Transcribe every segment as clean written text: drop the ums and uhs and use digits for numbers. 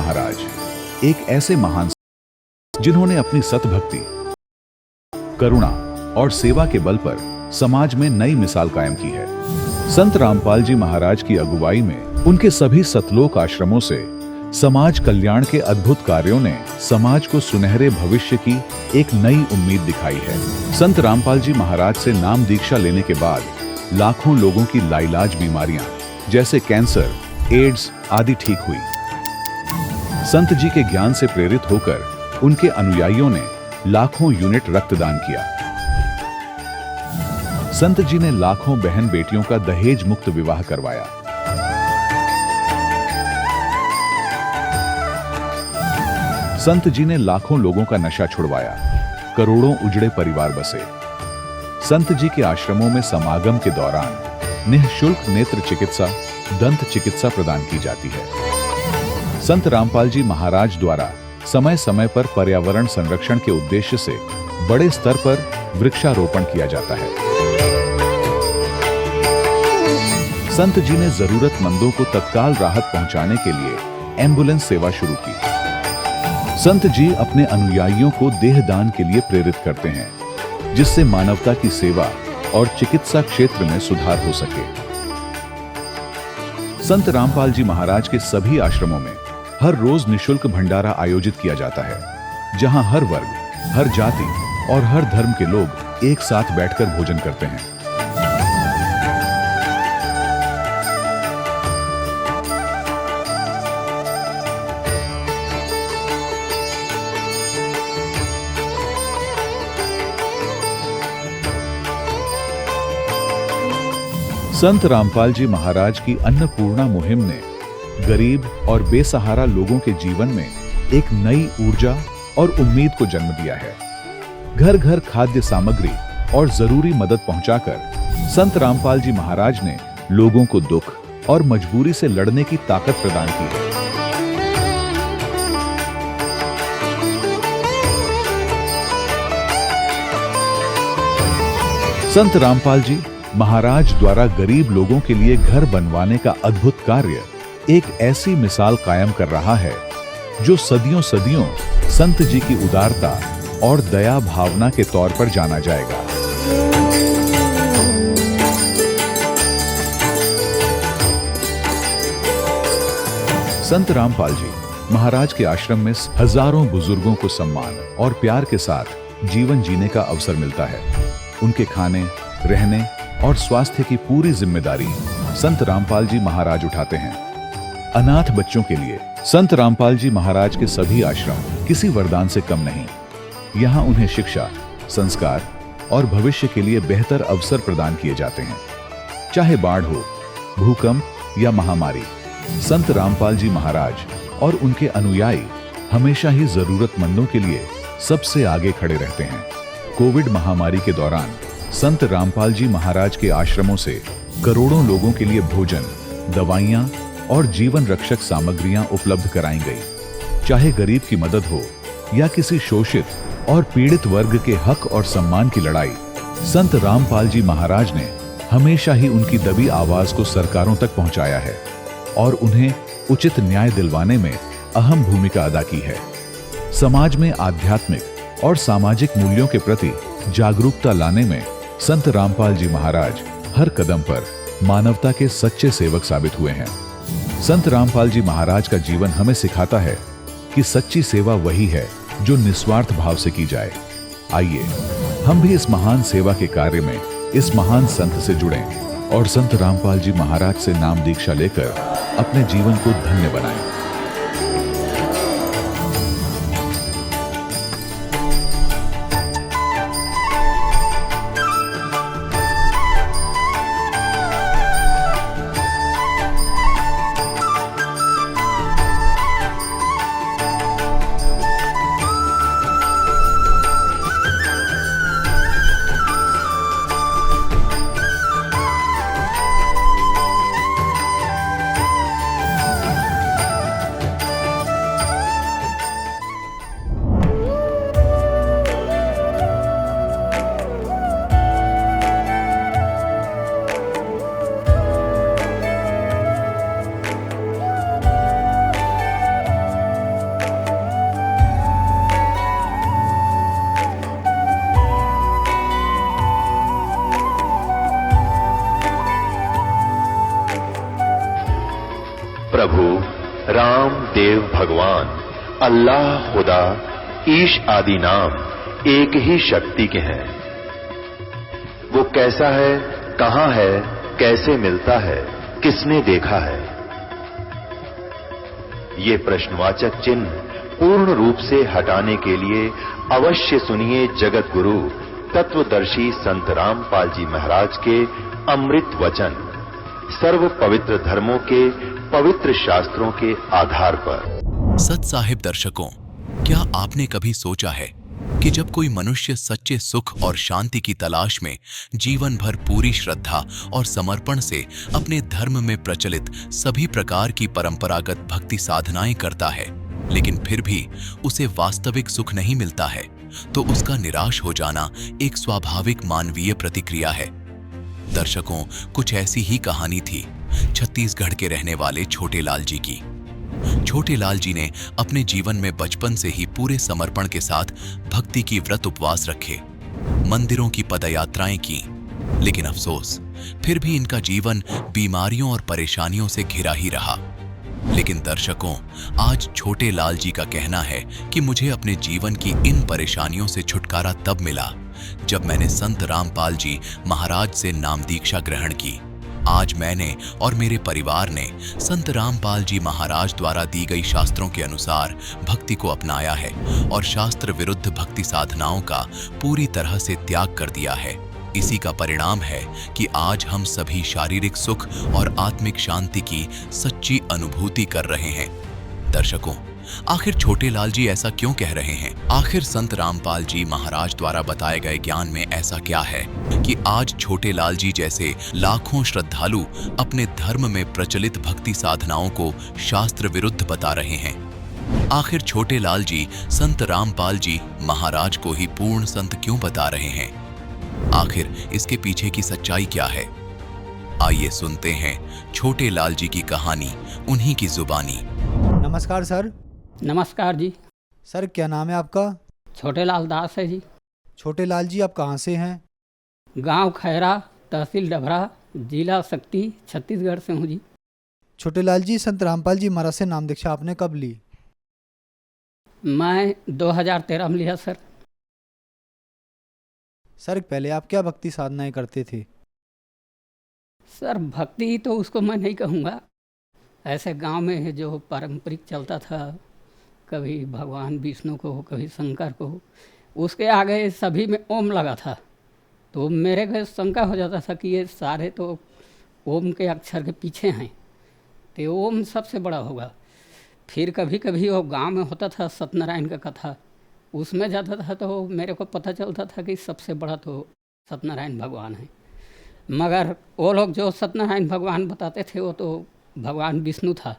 महाराज एक ऐसे महान जिन्होंने अपनी सतभक्ति, करुणा और सेवा के बल पर समाज में नई मिसाल कायम की है। संत रामपाल जी महाराज की अगुवाई में उनके सभी सतलोक आश्रमों से समाज कल्याण के अद्भुत कार्यों ने समाज को सुनहरे भविष्य की एक नई उम्मीद दिखाई है। संत रामपाल जी महाराज से नाम दीक्षा लेने के बाद लाखों लोगों की लाइलाज बीमारियां जैसे कैंसर, एड्स आदि ठीक हुई। संत जी के ज्ञान से प्रेरित होकर उनके अनुयायियों ने लाखों यूनिट रक्तदान किया। संत जी ने लाखों बहन बेटियों का दहेज मुक्त विवाह करवाया। संत जी ने लाखों लोगों का नशा छुड़वाया, करोड़ों उजड़े परिवार बसे। संत जी के आश्रमों में समागम के दौरान निःशुल्क नेत्र चिकित्सा, दंत चिकित्सा प्रदान की जाती है। संत रामपाल जी महाराज द्वारा समय समय पर पर्यावरण संरक्षण के उद्देश्य से बड़े स्तर पर वृक्षारोपण किया जाता है। संत जी ने जरूरतमंदों को तत्काल राहत पहुंचाने के लिए एम्बुलेंस सेवा शुरू की। संत जी अपने अनुयायियों को देहदान के लिए प्रेरित करते हैं, जिससे मानवता की सेवा और चिकित्सा क्षेत्र में सुधार हो सके। संत रामपाल जी महाराज के सभी आश्रमों में हर रोज निःशुल्क भंडारा आयोजित किया जाता है, जहां हर वर्ग, हर जाति और हर धर्म के लोग एक साथ बैठकर भोजन करते हैं। संत रामपाल जी महाराज की अन्नपूर्णा मुहिम ने गरीब और बेसहारा लोगों के जीवन में एक नई ऊर्जा और उम्मीद को जन्म दिया है। घर घर खाद्य सामग्री और जरूरी मदद पहुंचाकर संत रामपाल जी महाराज ने लोगों को दुख और मजबूरी से लड़ने की ताकत प्रदान की है। संत रामपाल जी महाराज द्वारा गरीब लोगों के लिए घर बनवाने का अद्भुत कार्य एक ऐसी मिसाल कायम कर रहा है जो सदियों सदियों संत जी की उदारता और दया भावना के तौर पर जाना जाएगा। संत रामपाल जी महाराज के आश्रम में हजारों बुजुर्गों को सम्मान और प्यार के साथ जीवन जीने का अवसर मिलता है। उनके खाने, रहने और स्वास्थ्य की पूरी जिम्मेदारी संत रामपाल जी महाराज उठाते हैं। अनाथ बच्चों के लिए संत रामपाल जी महाराज के सभी आश्रम किसी वरदान से कम नहीं। यहाँ उन्हें शिक्षा, संस्कार और भविष्य के लिए बेहतर अवसर प्रदान किए जाते हैं। चाहे बाढ़ हो, भूकंप या महामारी, संत रामपाल जी महाराज और उनके अनुयायी हमेशा ही जरूरतमंदों के लिए सबसे आगे खड़े रहते हैं। कोविड महामारी के दौरान संत रामपाल जी महाराज के आश्रमों से करोड़ों लोगों के लिए भोजन, दवाइयां और जीवन रक्षक सामग्रियां उपलब्ध कराई गई। चाहे गरीब की मदद हो या किसी शोषित और पीड़ित वर्ग के हक और सम्मान की लड़ाई, संत रामपाल जी महाराज ने हमेशा ही उनकी दबी आवाज को सरकारों तक पहुंचाया है और उन्हें उचित न्याय दिलवाने में अहम भूमिका अदा की है। समाज में आध्यात्मिक और सामाजिक मूल्यों के प्रति जागरूकता लाने में संत रामपाल जी महाराज हर कदम पर मानवता के सच्चे सेवक साबित हुए हैं। संत रामपाल जी महाराज का जीवन हमें सिखाता है कि सच्ची सेवा वही है जो निस्वार्थ भाव से की जाए। आइए हम भी इस महान सेवा के कार्य में इस महान संत से जुड़ें और संत रामपाल जी महाराज से नाम दीक्षा लेकर अपने जीवन को धन्य बनाएं। प्रभु राम देव भगवान अल्लाह खुदा ईश आदि नाम एक ही शक्ति के हैं। वो कैसा है, कहां है, कैसे मिलता है, किसने देखा है? ये प्रश्नवाचक चिन्ह पूर्ण रूप से हटाने के लिए अवश्य सुनिए जगत गुरु तत्वदर्शी संत रामपाल जी महाराज के अमृत वचन, सर्व पवित्र धर्मों के पवित्र शास्त्रों के आधार पर। सत साहिब दर्शकों, क्या आपने कभी सोचा है कि जब कोई मनुष्य सच्चे सुख और शांति की तलाश में जीवन भर पूरी श्रद्धा और समर्पण से अपने धर्म में प्रचलित सभी प्रकार की परंपरागत भक्ति साधनाएं करता है, लेकिन फिर भी उसे वास्तविक सुख नहीं मिलता है, तो उसका निराश हो जाना एक स्वाभाविक मानवीय प्रतिक्रिया है। दर्शकों, कुछ ऐसी ही कहानी थी छत्तीसगढ़ के रहने वाले छोटे लाल जी की। छोटे लाल जी ने अपने जीवन में बचपन से ही पूरे समर्पण के साथ भक्ति की व्रत उपवास रखे, मंदिरों की पदयात्राएं की, लेकिन अफसोस फिर भी इनका जीवन बीमारियों और परेशानियों से घिरा ही रहा। लेकिन दर्शकों, आज छोटे लाल जी का कहना है कि मुझे अपने जीवन की इन परेशानियों से छुटकारा तब मिला जब मैंने संत रामपाल जी महाराज से नाम दीक्षा ग्रहण की। आज मैंने और मेरे परिवार ने संत रामपाल जी महाराज द्वारा दी गई शास्त्रों के अनुसार भक्ति को अपनाया है और शास्त्र विरुद्ध भक्ति साधनाओं का पूरी तरह से त्याग कर दिया है। इसी का परिणाम है कि आज हम सभी शारीरिक सुख और आत्मिक शांति की सच्ची अनुभूति कर रहे हैं। दर्शकों, आखिर छोटे लाल जी ऐसा क्यों कह रहे हैं? आखिर संत रामपाल जी महाराज द्वारा बताए गए ज्ञान में ऐसा क्या है कि आज छोटे लाल जी जैसे लाखों श्रद्धालु अपने धर्म में प्रचलित भक्ति साधनाओं को शास्त्र विरुद्ध बता रहे हैं? आखिर छोटे लाल जी संत रामपाल जी महाराज को ही पूर्ण संत क्यों बता रहे हैं? आखिर इसके पीछे की सच्चाई क्या है? आइए सुनते हैं छोटे लाल जी की कहानी उन्हीं की जुबानी। नमस्कार सर। नमस्कार जी। सर, क्या नाम है आपका? छोटे लाल दास है जी। छोटे लाल जी, आप कहाँ से हैं? गांव खैरा, तहसील डभरा, जिला शक्ति, छत्तीसगढ़ से हूँ जी। छोटे लाल जी, संत रामपाल जी महाराज से नाम दीक्षा आपने कब ली? मैं 2013 में लिया सर। सर, पहले आप क्या भक्ति साधनाएं करते थे? सर, भक्ति तो उसको मैं नहीं कहूँगा, ऐसे गांव में जो पारंपरिक चलता था, कभी भगवान विष्णु को, कभी शंकर को, उसके आगे सभी में ओम लगा था। तो मेरे को शंका हो जाता था कि ये सारे तो ओम के अक्षर के पीछे हैं, तो ओम सबसे बड़ा होगा। फिर कभी कभी वो गांव में होता था सत्यनारायण का कथा, उसमें जाता था तो मेरे को पता चलता था कि सबसे बड़ा तो सत्यनारायण भगवान है। मगर वो लोग जो सत्यनारायण भगवान बताते थे वो तो भगवान विष्णु था।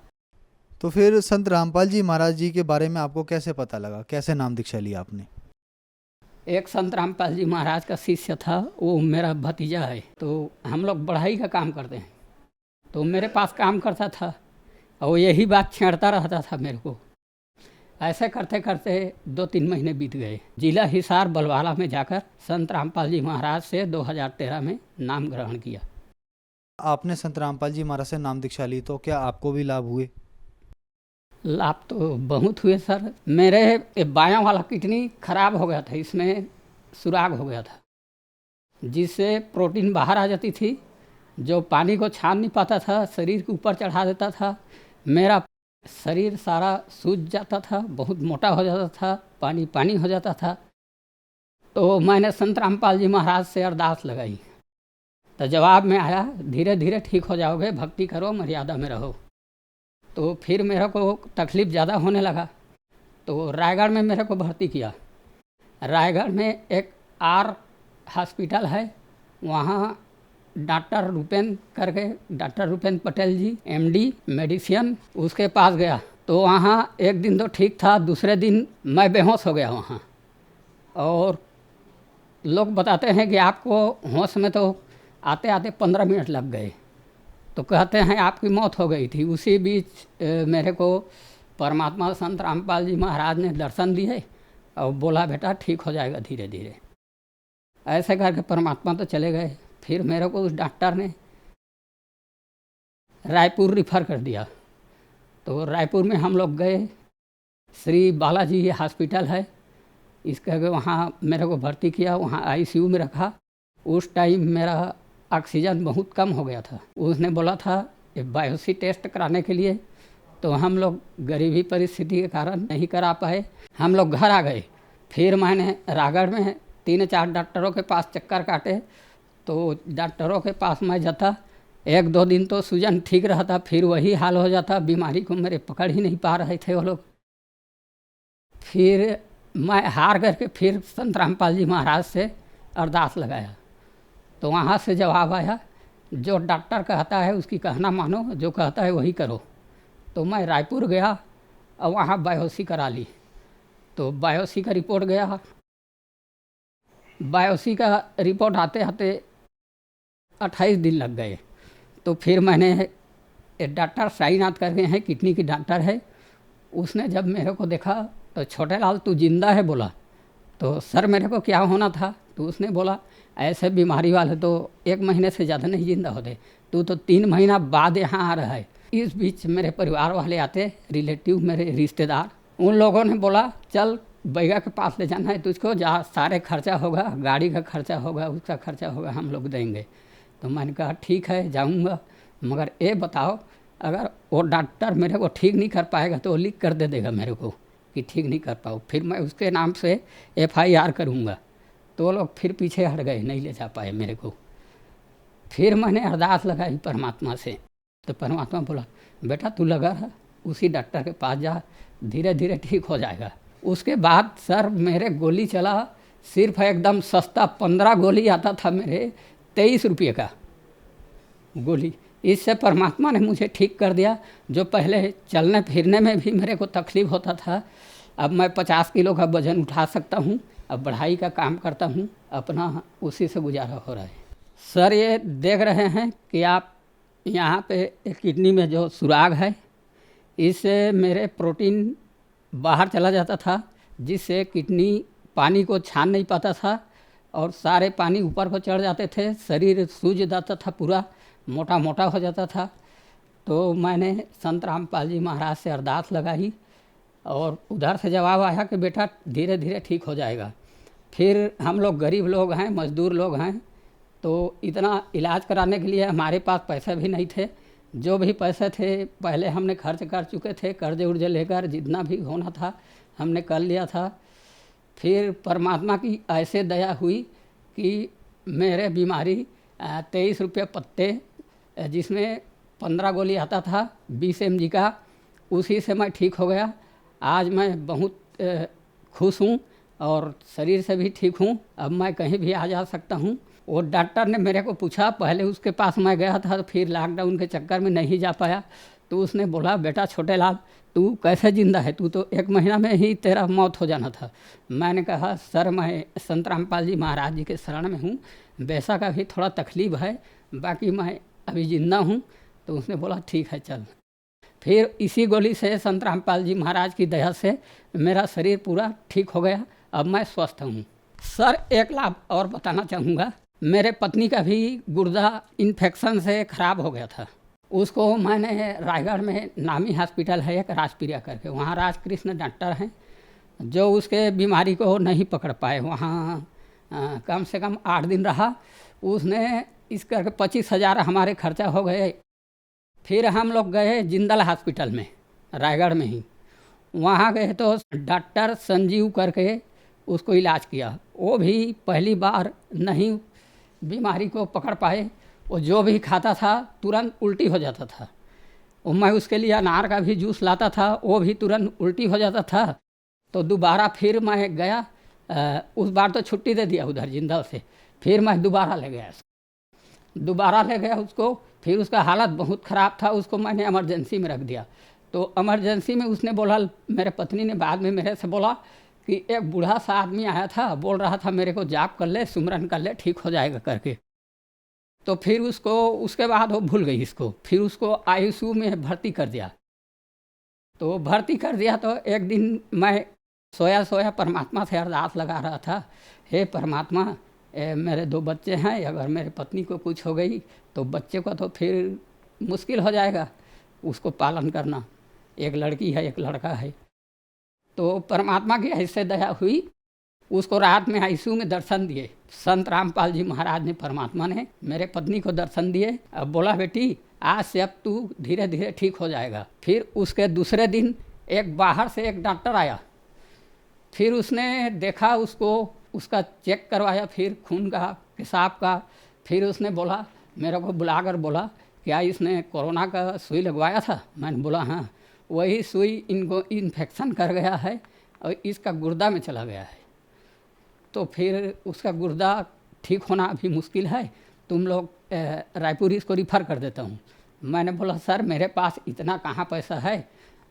तो फिर संत रामपाल जी महाराज जी के बारे में आपको कैसे पता लगा? कैसे नाम दीक्षा लिया आपने? एक संत रामपाल जी महाराज का शिष्य था, वो मेरा भतीजा है। तो हम लोग बढ़ाई का काम करते हैं, तो मेरे पास काम करता था और यही बात छेड़ता रहता था मेरे को। ऐसे करते करते 2-3 महीने बीत गए। जिला हिसार बलवाला में जाकर संत रामपाल जी महाराज से 2013 में नाम ग्रहण किया। आपने संत रामपाल जी महाराज से नाम दीक्षा ली, तो क्या आपको भी लाभ हुए? लाभ तो बहुत हुए सर। मेरे बायां वाला किडनी खराब हो गया था, इसमें सुराग हो गया था, जिससे प्रोटीन बाहर आ जाती थी, जो पानी को छान नहीं पाता था, शरीर के ऊपर चढ़ा देता था। मेरा शरीर सारा सूज जाता था, बहुत मोटा हो जाता था, पानी पानी हो जाता था। तो मैंने संत रामपाल जी महाराज से अरदास लगाई, तो जवाब में आया, धीरे धीरे ठीक हो जाओगे, भक्ति करो, मर्यादा में रहो। तो फिर मेरे को तकलीफ़ ज़्यादा होने लगा, तो रायगढ़ में मेरे को भर्ती किया। रायगढ़ में एक आर हॉस्पिटल है, वहाँ डॉक्टर रूपेन पटेल जी MD मेडिसिन, उसके पास गया। तो वहाँ एक दिन तो ठीक था, दूसरे दिन मैं बेहोश हो गया वहाँ। और लोग बताते हैं कि आपको होश में तो आते आते 15 मिनट लग गए, तो कहते हैं आपकी मौत हो गई थी। उसी बीच मेरे को परमात्मा संत रामपाल जी महाराज ने दर्शन दिए और बोला, बेटा ठीक हो जाएगा धीरे धीरे। ऐसे करके परमात्मा तो चले गए। फिर मेरे को उस डॉक्टर ने रायपुर रिफ़र कर दिया। तो रायपुर में हम लोग गए, श्री बालाजी हॉस्पिटल है, इसका वहाँ मेरे को भर्ती किया, वहाँ आईसीयू में रखा। उस टाइम मेरा ऑक्सीजन बहुत कम हो गया था। उसने बोला था बायोप्सी टेस्ट कराने के लिए, तो हम लोग गरीबी परिस्थिति के कारण नहीं करा पाए। हम लोग घर आ गए। फिर मैंने रायगढ़ में 3-4 डॉक्टरों के पास चक्कर काटे, तो डॉक्टरों के पास मैं जाता, 1-2 दिन तो सूजन ठीक रहता, फिर वही हाल हो जाता, बीमारी को मेरे पकड़ ही नहीं पा रहे थे वो लोग। फिर मैं हार करके फिर संत रामपाल जी महाराज से अरदास लगाया, तो वहाँ से जवाब आया, जो डॉक्टर कहता है उसकी कहना मानो, जो कहता है वही करो। तो मैं रायपुर गया और वहाँ बायोप्सी करा ली। तो बायोप्सी का रिपोर्ट गया, बायोप्सी का रिपोर्ट आते आते 28 दिन लग गए। तो फिर मैंने डॉक्टर साईनाथ करके हैं, किडनी की डॉक्टर है, उसने जब मेरे को देखा तो छोटे लाल तू जिंदा है बोला। तो सर मेरे को क्या होना था? तो उसने बोला ऐसे बीमारी वाले तो 1 महीने से ज़्यादा नहीं जिंदा होते, तू तो 3 महीना बाद यहाँ आ रहा है। इस बीच मेरे परिवार वाले आते, रिलेटिव मेरे रिश्तेदार, उन लोगों ने बोला चल बैगा के पास ले जाना है तुझको, जहाँ सारे खर्चा होगा, गाड़ी का खर्चा होगा, उसका खर्चा होगा, हम लोग देंगे। तो मैंने कहा ठीक है जाऊँगा, मगर ये बताओ अगर वो डॉक्टर मेरे को ठीक नहीं कर पाएगा तो वो लिख कर दे देगा मेरे को कि ठीक नहीं कर पाओ, फिर मैं उसके नाम से FIR करूँगा। तो वो लोग फिर पीछे हट गए, नहीं ले जा पाए मेरे को। फिर मैंने अरदास लगाई परमात्मा से, तो परमात्मा बोला बेटा तू लगा रहा, उसी डॉक्टर के पास जा, धीरे धीरे ठीक हो जाएगा। उसके बाद सर मेरे गोली चला, सिर्फ एकदम सस्ता 15 गोली आता था मेरे, 23 रुपये का गोली। इससे परमात्मा ने मुझे ठीक कर दिया। जो पहले चलने फिरने में भी मेरे को तकलीफ़ होता था, अब मैं 50 किलो का वज़न उठा सकता हूँ, अब बढ़ाई का काम करता हूँ, अपना उसी से गुजारा हो रहा है। सर ये देख रहे हैं कि आप यहाँ पे किडनी में जो सुराग है, इससे मेरे प्रोटीन बाहर चला जाता था, जिससे किडनी पानी को छान नहीं पाता था और सारे पानी ऊपर को चढ़ जाते थे, शरीर सूज जाता था, पूरा मोटा मोटा हो जाता था। तो मैंने संत रामपाल जी महाराज से अरदास लगाई और उधर से जवाब आया कि बेटा धीरे धीरे ठीक हो जाएगा। फिर हम लोग गरीब लोग हैं, मजदूर लोग हैं, तो इतना इलाज कराने के लिए हमारे पास पैसे भी नहीं थे। जो भी पैसे थे पहले हमने खर्च कर चुके थे, कर्जे उर्जे लेकर जितना भी होना था हमने कर लिया था। फिर परमात्मा की ऐसे दया हुई कि मेरे बीमारी 23 रुपये पत्ते, जिसमें 15 गोली आता था 20 mg का, उसी से मैं ठीक हो गया। आज मैं बहुत खुश हूँ और शरीर से भी ठीक हूँ। अब मैं कहीं भी आ जा सकता हूँ। वो डॉक्टर ने मेरे को पूछा, पहले उसके पास मैं गया था, तो फिर लॉकडाउन के चक्कर में नहीं जा पाया, तो उसने बोला बेटा छोटे लाल तू कैसे जिंदा है, तू तो 1 महीना में ही तेरा मौत हो जाना था। मैंने कहा सर मैं संत रामपाल जी महाराज जी के शरण में हूँ, वैसा का भी थोड़ा तकलीफ है, बाकी मैं अभी जिंदा हूँ। तो उसने बोला ठीक है चल। फिर इसी गोली से संत रामपाल जी महाराज की दया से मेरा शरीर पूरा ठीक हो गया, अब मैं स्वस्थ हूँ। सर एक लाभ और बताना चाहूँगा, मेरे पत्नी का भी गुर्दा इन्फेक्शन से ख़राब हो गया था। उसको मैंने रायगढ़ में नामी हॉस्पिटल है एक राजप्रिया करके, वहाँ राजकृष्ण डॉक्टर हैं जो उसके बीमारी को नहीं पकड़ पाए। वहाँ कम से कम 8 दिन रहा, उसने इस करके 25,000 हमारे खर्चा हो गए। फिर हम लोग गए जिंदल हॉस्पिटल में रायगढ़ में ही, वहाँ गए तो डॉक्टर संजीव करके उसको इलाज किया, वो भी पहली बार नहीं बीमारी को पकड़ पाए। वो जो भी खाता था तुरंत उल्टी हो जाता था। और मैं उसके लिए अनार का भी जूस लाता था, वो भी तुरंत उल्टी हो जाता था। तो दोबारा फिर मैं गया, उस बार तो छुट्टी दे दिया उधर जिंदल से, फिर मैं दोबारा ले गया उसको। फिर उसका हालत बहुत ख़राब था, उसको मैंने इमरजेंसी में रख दिया। तो इमरजेंसी में उसने बोला, मेरे पत्नी ने बाद में मेरे से बोला कि एक बूढ़ा सा आदमी आया था, बोल रहा था मेरे को जाप कर ले, सुमरन कर ले, ठीक हो जाएगा करके। तो फिर उसको उसके बाद वो भूल गई इसको, फिर उसको आईसीयू में भर्ती कर दिया। तो भर्ती कर दिया तो एक दिन मैं सोया परमात्मा से अरदास लगा रहा था, हे परमात्मा मेरे 2 बच्चे हैं, अगर मेरे पत्नी को कुछ हो गई तो बच्चे को तो फिर मुश्किल हो जाएगा उसको पालन करना। एक लड़की है, एक लड़का है। तो परमात्मा की ऐसे दया हुई, उसको रात में आईसीयू में दर्शन दिए संत रामपाल जी महाराज ने। परमात्मा ने मेरे पत्नी को दर्शन दिए। अब बोला, बेटी आज से अब तू धीरे धीरे ठीक हो जाएगा। फिर उसके दूसरे दिन एक बाहर से एक डॉक्टर आया, फिर उसने देखा उसको, उसका चेक करवाया, फिर खून का, पेशाब का। फिर उसने बोला, मेरे को बुलाकर बोला, क्या इसने कोरोना का सुई लगवाया था? मैंने बोला हाँ। वही सुई इनको इन्फेक्शन कर गया है और इसका गुर्दा में चला गया है, तो फिर उसका गुर्दा ठीक होना अभी मुश्किल है, तुम लोग रायपुर इसको रिफ़र कर देता हूँ। मैंने बोला सर मेरे पास इतना कहाँ पैसा है,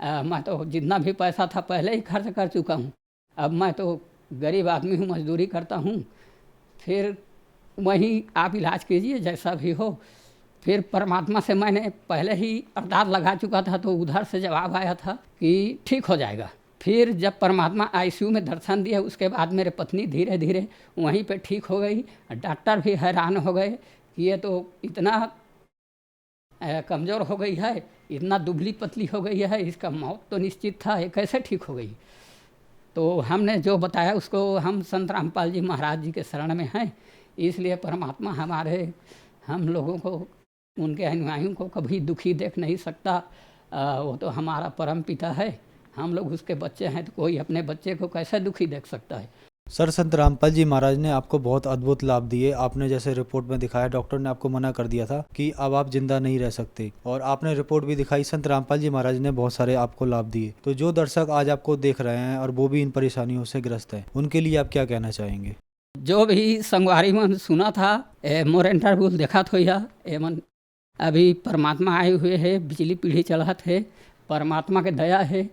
मैं तो जितना भी पैसा था पहले ही खर्च कर चुका हूँ। अब मैं तो गरीब आदमी हूँ, मजदूरी करता हूँ, फिर वहीं आप इलाज कीजिए जैसा भी हो। फिर परमात्मा से मैंने पहले ही अरदास लगा चुका था, तो उधर से जवाब आया था कि ठीक हो जाएगा। फिर जब परमात्मा आईसीयू में दर्शन दिए, उसके बाद मेरे पत्नी धीरे धीरे वहीं पे ठीक हो गई। डॉक्टर भी हैरान हो गए कि ये तो इतना कमज़ोर हो गई है, इतना दुबली पतली हो गई है, इसका मौत तो निश्चित था, ये कैसे ठीक हो गई। तो हमने जो बताया उसको, हम संत रामपाल जी महाराज जी के शरण में हैं, इसलिए परमात्मा हम लोगों को, उनके अनुयायियों को कभी दुखी देख नहीं सकता। वो तो हमारा परम पिता है, हम लोग उसके बच्चे हैं, तो कोई अपने बच्चे को कैसे दुखी देख सकता है। सर, संत रामपाल जी महाराज ने आपको बहुत अद्भुत लाभ दिए। आपने जैसे रिपोर्ट में दिखाया, डॉक्टर ने आपको मना कर दिया था कि अब आप जिंदा नहीं रह सकते, और आपने रिपोर्ट भी दिखाई। संत रामपाल जी महाराज ने बहुत सारे आपको लाभ दिए। तो जो दर्शक आज आपको देख रहे हैं और वो भी इन परेशानियों से ग्रस्त हैं, उनके लिए आप क्या कहना चाहेंगे? जो भी संगवारी में सुना था, मोर इंटरव्यू देखा तो यह एमन अभी परमात्मा आए हुए है, बिजली पीढ़ी चला थे, परमात्मा के दया है।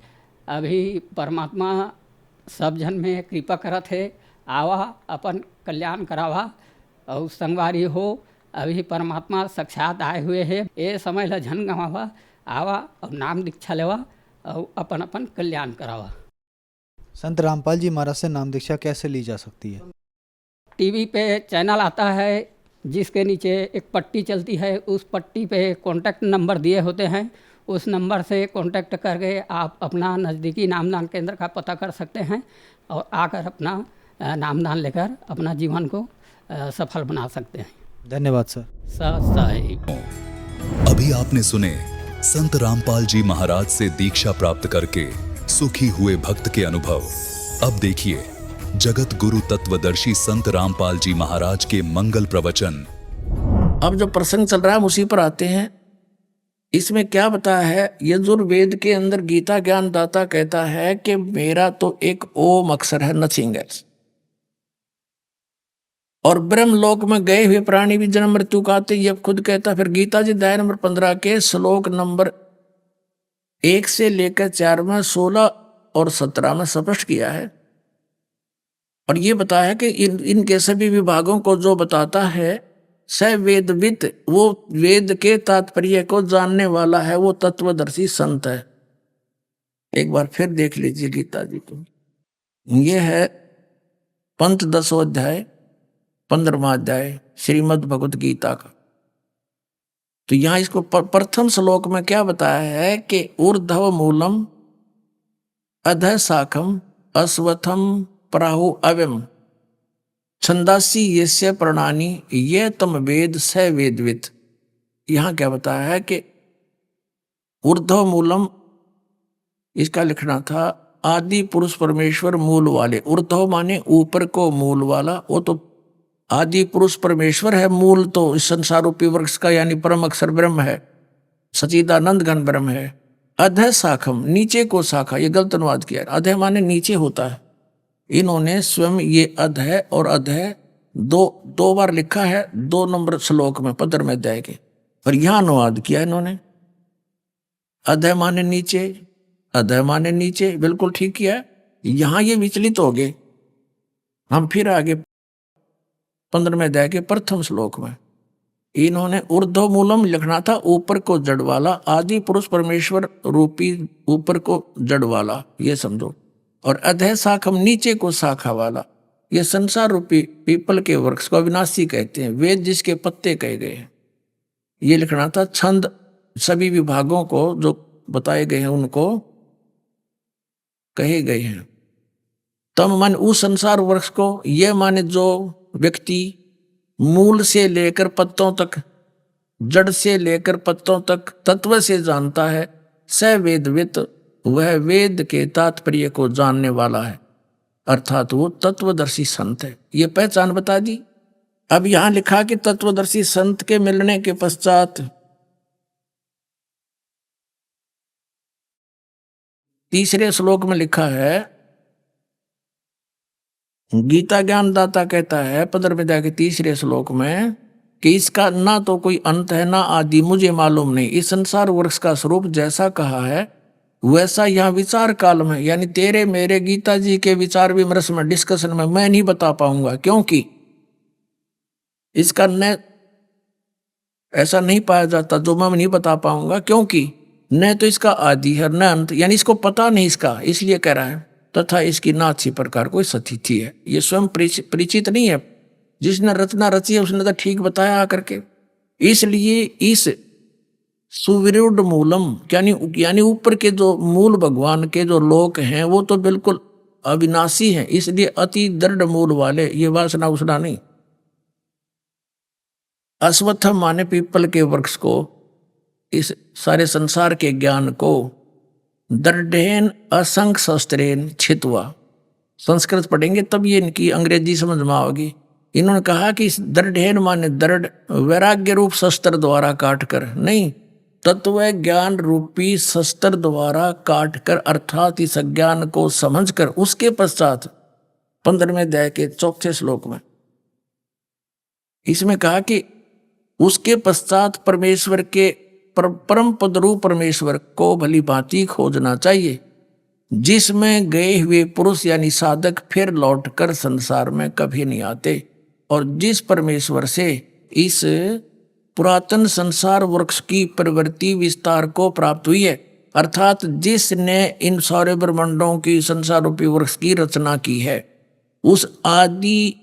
अभी परमात्मा सब जन में कृपा करत है, आवा अपन कल्याण करावा और संगवारी हो। अभी परमात्मा साक्षात आए हुए है, ये समय ला झन गवावा, आवा और नाम दीक्षा लेवा और अपन अपन कल्याण करावा। संत रामपाल जी महाराज से नाम दीक्षा कैसे ली जा सकती है? टीवी पे चैनल आता है जिसके नीचे एक पट्टी चलती है, उस पट्टी पे कॉन्टैक्ट नंबर दिए होते हैं, उस नंबर से कॉन्टैक्ट करके आप अपना नज़दीकी नामदान केंद्र का पता कर सकते हैं और आकर अपना नामदान लेकर अपना जीवन को सफल बना सकते हैं। धन्यवाद सर। अभी आपने सुने संत रामपाल जी महाराज से दीक्षा प्राप्त करके सुखी हुए भक्त के अनुभव। अब देखिए जगत गुरु तत्वदर्शी संत रामपाल जी महाराज के मंगल प्रवचन। अब जो प्रसंग चल रहा है उसी पर आते हैं। इसमें क्या बताया है, यजुर्वेद के अंदर गीता ज्ञानदाता कहता है कि मेरा तो एक ओम अक्षर है, नथिंग एल्स। और ब्रह्मलोक में गए हुए प्राणी भी जन्म मृत्यु का आते, ये खुद कहता। फिर गीता जी अध्याय नंबर 15 के श्लोक नंबर 1 से लेकर 4 में 16 और 17 में स्पष्ट किया है। और ये बताया है कि इनके सभी विभागों को जो बताता है, स वेदविद, वो वेद के तात्पर्य को जानने वाला है, वो तत्वदर्शी संत है। एक बार फिर देख लीजिए गीता जी को। ये है पंथ 10वां अध्याय 15वां अध्याय श्रीमद् भगवत गीता का। तो यहां इसको प्रथम श्लोक में क्या बताया है कि ऊर्ध्व मूलम अधः शाखम अश्वत्थम प्राहु अव्यम छंदासी यस्य प्रणानी ये तम वेद स वेदविद। यहां क्या बताया है कि ऊर्ध्व मूलम, इसका लिखना था आदि पुरुष परमेश्वर मूल वाले। ऊर्ध्व माने ऊपर को मूल वाला, वो तो आदि पुरुष परमेश्वर है। मूल तो इस संसार रूपी वृक्ष का यानी परम अक्षर ब्रह्म है, सचिदानंद घन ब्रह्म है। अधः शाखम, नीचे को शाखा, ये गलत अनुवाद किया। अधः माने नीचे होता है। इन्होंने स्वयं ये अधः और अधः दो बार लिखा है, 2 नंबर श्लोक में 15वें अध्याय के। और यहां अनुवाद किया इन्होंने, अधः माने नीचे, अधः माने नीचे, बिल्कुल ठीक किया है। यहां ये विचलित हो गए। हम फिर आगे 15वें अध्याय के प्रथम श्लोक में इन्होंने ऊर्ध्व मूलम लिखना था, ऊपर को जड़ वाला, आदि पुरुष परमेश्वर रूपी ऊपर को जड़ वाला, ये समझो। और अधः शाखम, नीचे को शाखा वाला, ये संसार रूपी पीपल के वृक्ष को अविनाशी कहते हैं, वेद जिसके पत्ते कहे गए हैं। ये लिखना था। छंद, सभी विभागों को जो बताए गए हैं उनको कहे गए हैं। तम मन उस संसार वृक्ष को, यह माने जो व्यक्ति मूल से लेकर पत्तों तक, जड़ से लेकर पत्तों तक तत्व से जानता है, स वेदवित, वह वेद के तात्पर्य को जानने वाला है, अर्थात वो तत्वदर्शी संत है। ये पहचान बता दी। अब यहां लिखा कि तत्वदर्शी संत के मिलने के पश्चात तीसरे श्लोक में लिखा है, गीता ज्ञानदाता कहता है 15वें के तीसरे श्लोक में कि इसका ना तो कोई अंत है ना आदि, मुझे मालूम नहीं। इस संसार वृक्ष का स्वरूप जैसा कहा है वैसा यहाँ विचार काल में, यानी तेरे मेरे गीता जी के विचार विमर्श में, डिस्कशन में मैं नहीं बता पाऊंगा, क्योंकि इसका न ऐसा नहीं पाया जाता जो मैं नहीं बता पाऊंगा, क्योंकि न तो इसका आदि है न अंत, यानी इसको पता नहीं इसका, इसलिए कह रहा है। तथा इसकी ना अच्छी प्रकार कोई स्थिति है, ये स्वयं परिचित नहीं है। जिसने रचना रची है उसने तो ठीक बताया आकर के। इसलिए इस सुविरूढ़ मूलम, यानी ऊपर के जो मूल भगवान के जो लोक हैं वो तो बिल्कुल अविनाशी हैं, इसलिए अति दृढ़ मूल वाले, ये वासना उसना नहीं। अश्वत्थम माने पीपल के वृक्ष को, इस सारे संसार के ज्ञान को दृढ़ेन असंख्य शस्त्रेन छित्वा, संस्कृत पढ़ेंगे तब ये इनकी अंग्रेजी समझ में आओगी। इन्होंने कहा कि इस दृढ़ेन माने दृढ़ वैराग्य रूप शस्त्र द्वारा काट कर नहीं, तत्व ज्ञान रूपी शस्त्र द्वारा काट कर, अर्थात इस ज्ञान को समझ कर उसके पश्चात 15वें अध्याय के 4थे श्लोक में इसमें कहा कि उसके पश्चात परमेश्वर के परम पदरूप परमेश्वर को भली भांति खोजना चाहिए, जिसमें गए हुए पुरुष यानी साधक फिर लौटकर संसार में कभी नहीं आते, और जिस परमेश्वर से इस पुरातन संसार वृक्ष की प्रवृत्ति विस्तार को प्राप्त हुई है, अर्थात जिसने इन सारे ब्रह्मांडों की संसार रूपी वृक्ष की रचना की है, उस आदि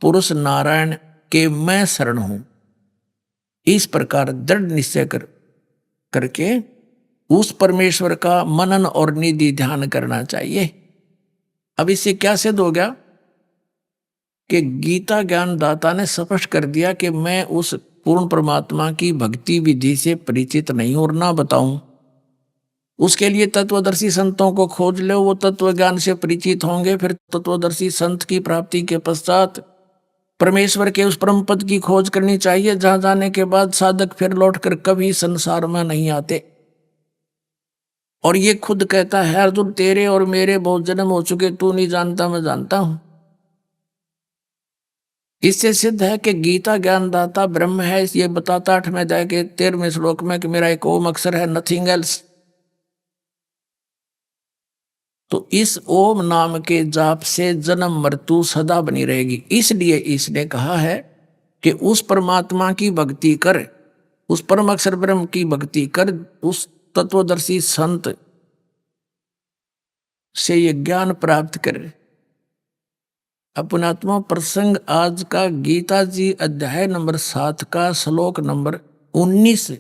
पुरुष नारायण के मैं शरण हूं। इस प्रकार दृढ़ निश्चय करके उस परमेश्वर का मनन और निधि ध्यान करना चाहिए। अब इससे क्या सिद्ध हो गया कि गीता ज्ञानदाता ने स्पष्ट कर दिया कि मैं उस पूर्ण परमात्मा की भक्ति विधि से परिचित नहीं और ना बताऊं। उसके लिए तत्वदर्शी संतों को खोज लो, वो तत्व ज्ञान से परिचित होंगे। फिर तत्वदर्शी संत की प्राप्ति के पश्चात परमेश्वर के उस परम पद की खोज करनी चाहिए, जहां जाने के बाद साधक फिर लौटकर कभी संसार में नहीं आते। और ये खुद कहता है, अर्जुन तेरे और मेरे बहुत जन्म हो चुके, तू नहीं जानता मैं जानता हूं। इससे सिद्ध है कि गीता ज्ञानदाता ब्रह्म है। ये बताता 8वें अध्याय के 13वें श्लोक में कि मेरा एक ओम अक्षर है, नथिंग एल्स। तो इस ओम नाम के जाप से जन्म मृत्यु सदा बनी रहेगी। इसलिए इसने कहा है कि उस परमात्मा की भक्ति कर, उस परम अक्षर ब्रह्म की भक्ति कर, उस तत्वदर्शी संत से ये ज्ञान प्राप्त कर। अपनात्मा प्रसंग आज का गीता जी अध्याय नंबर 7 का श्लोक नंबर 19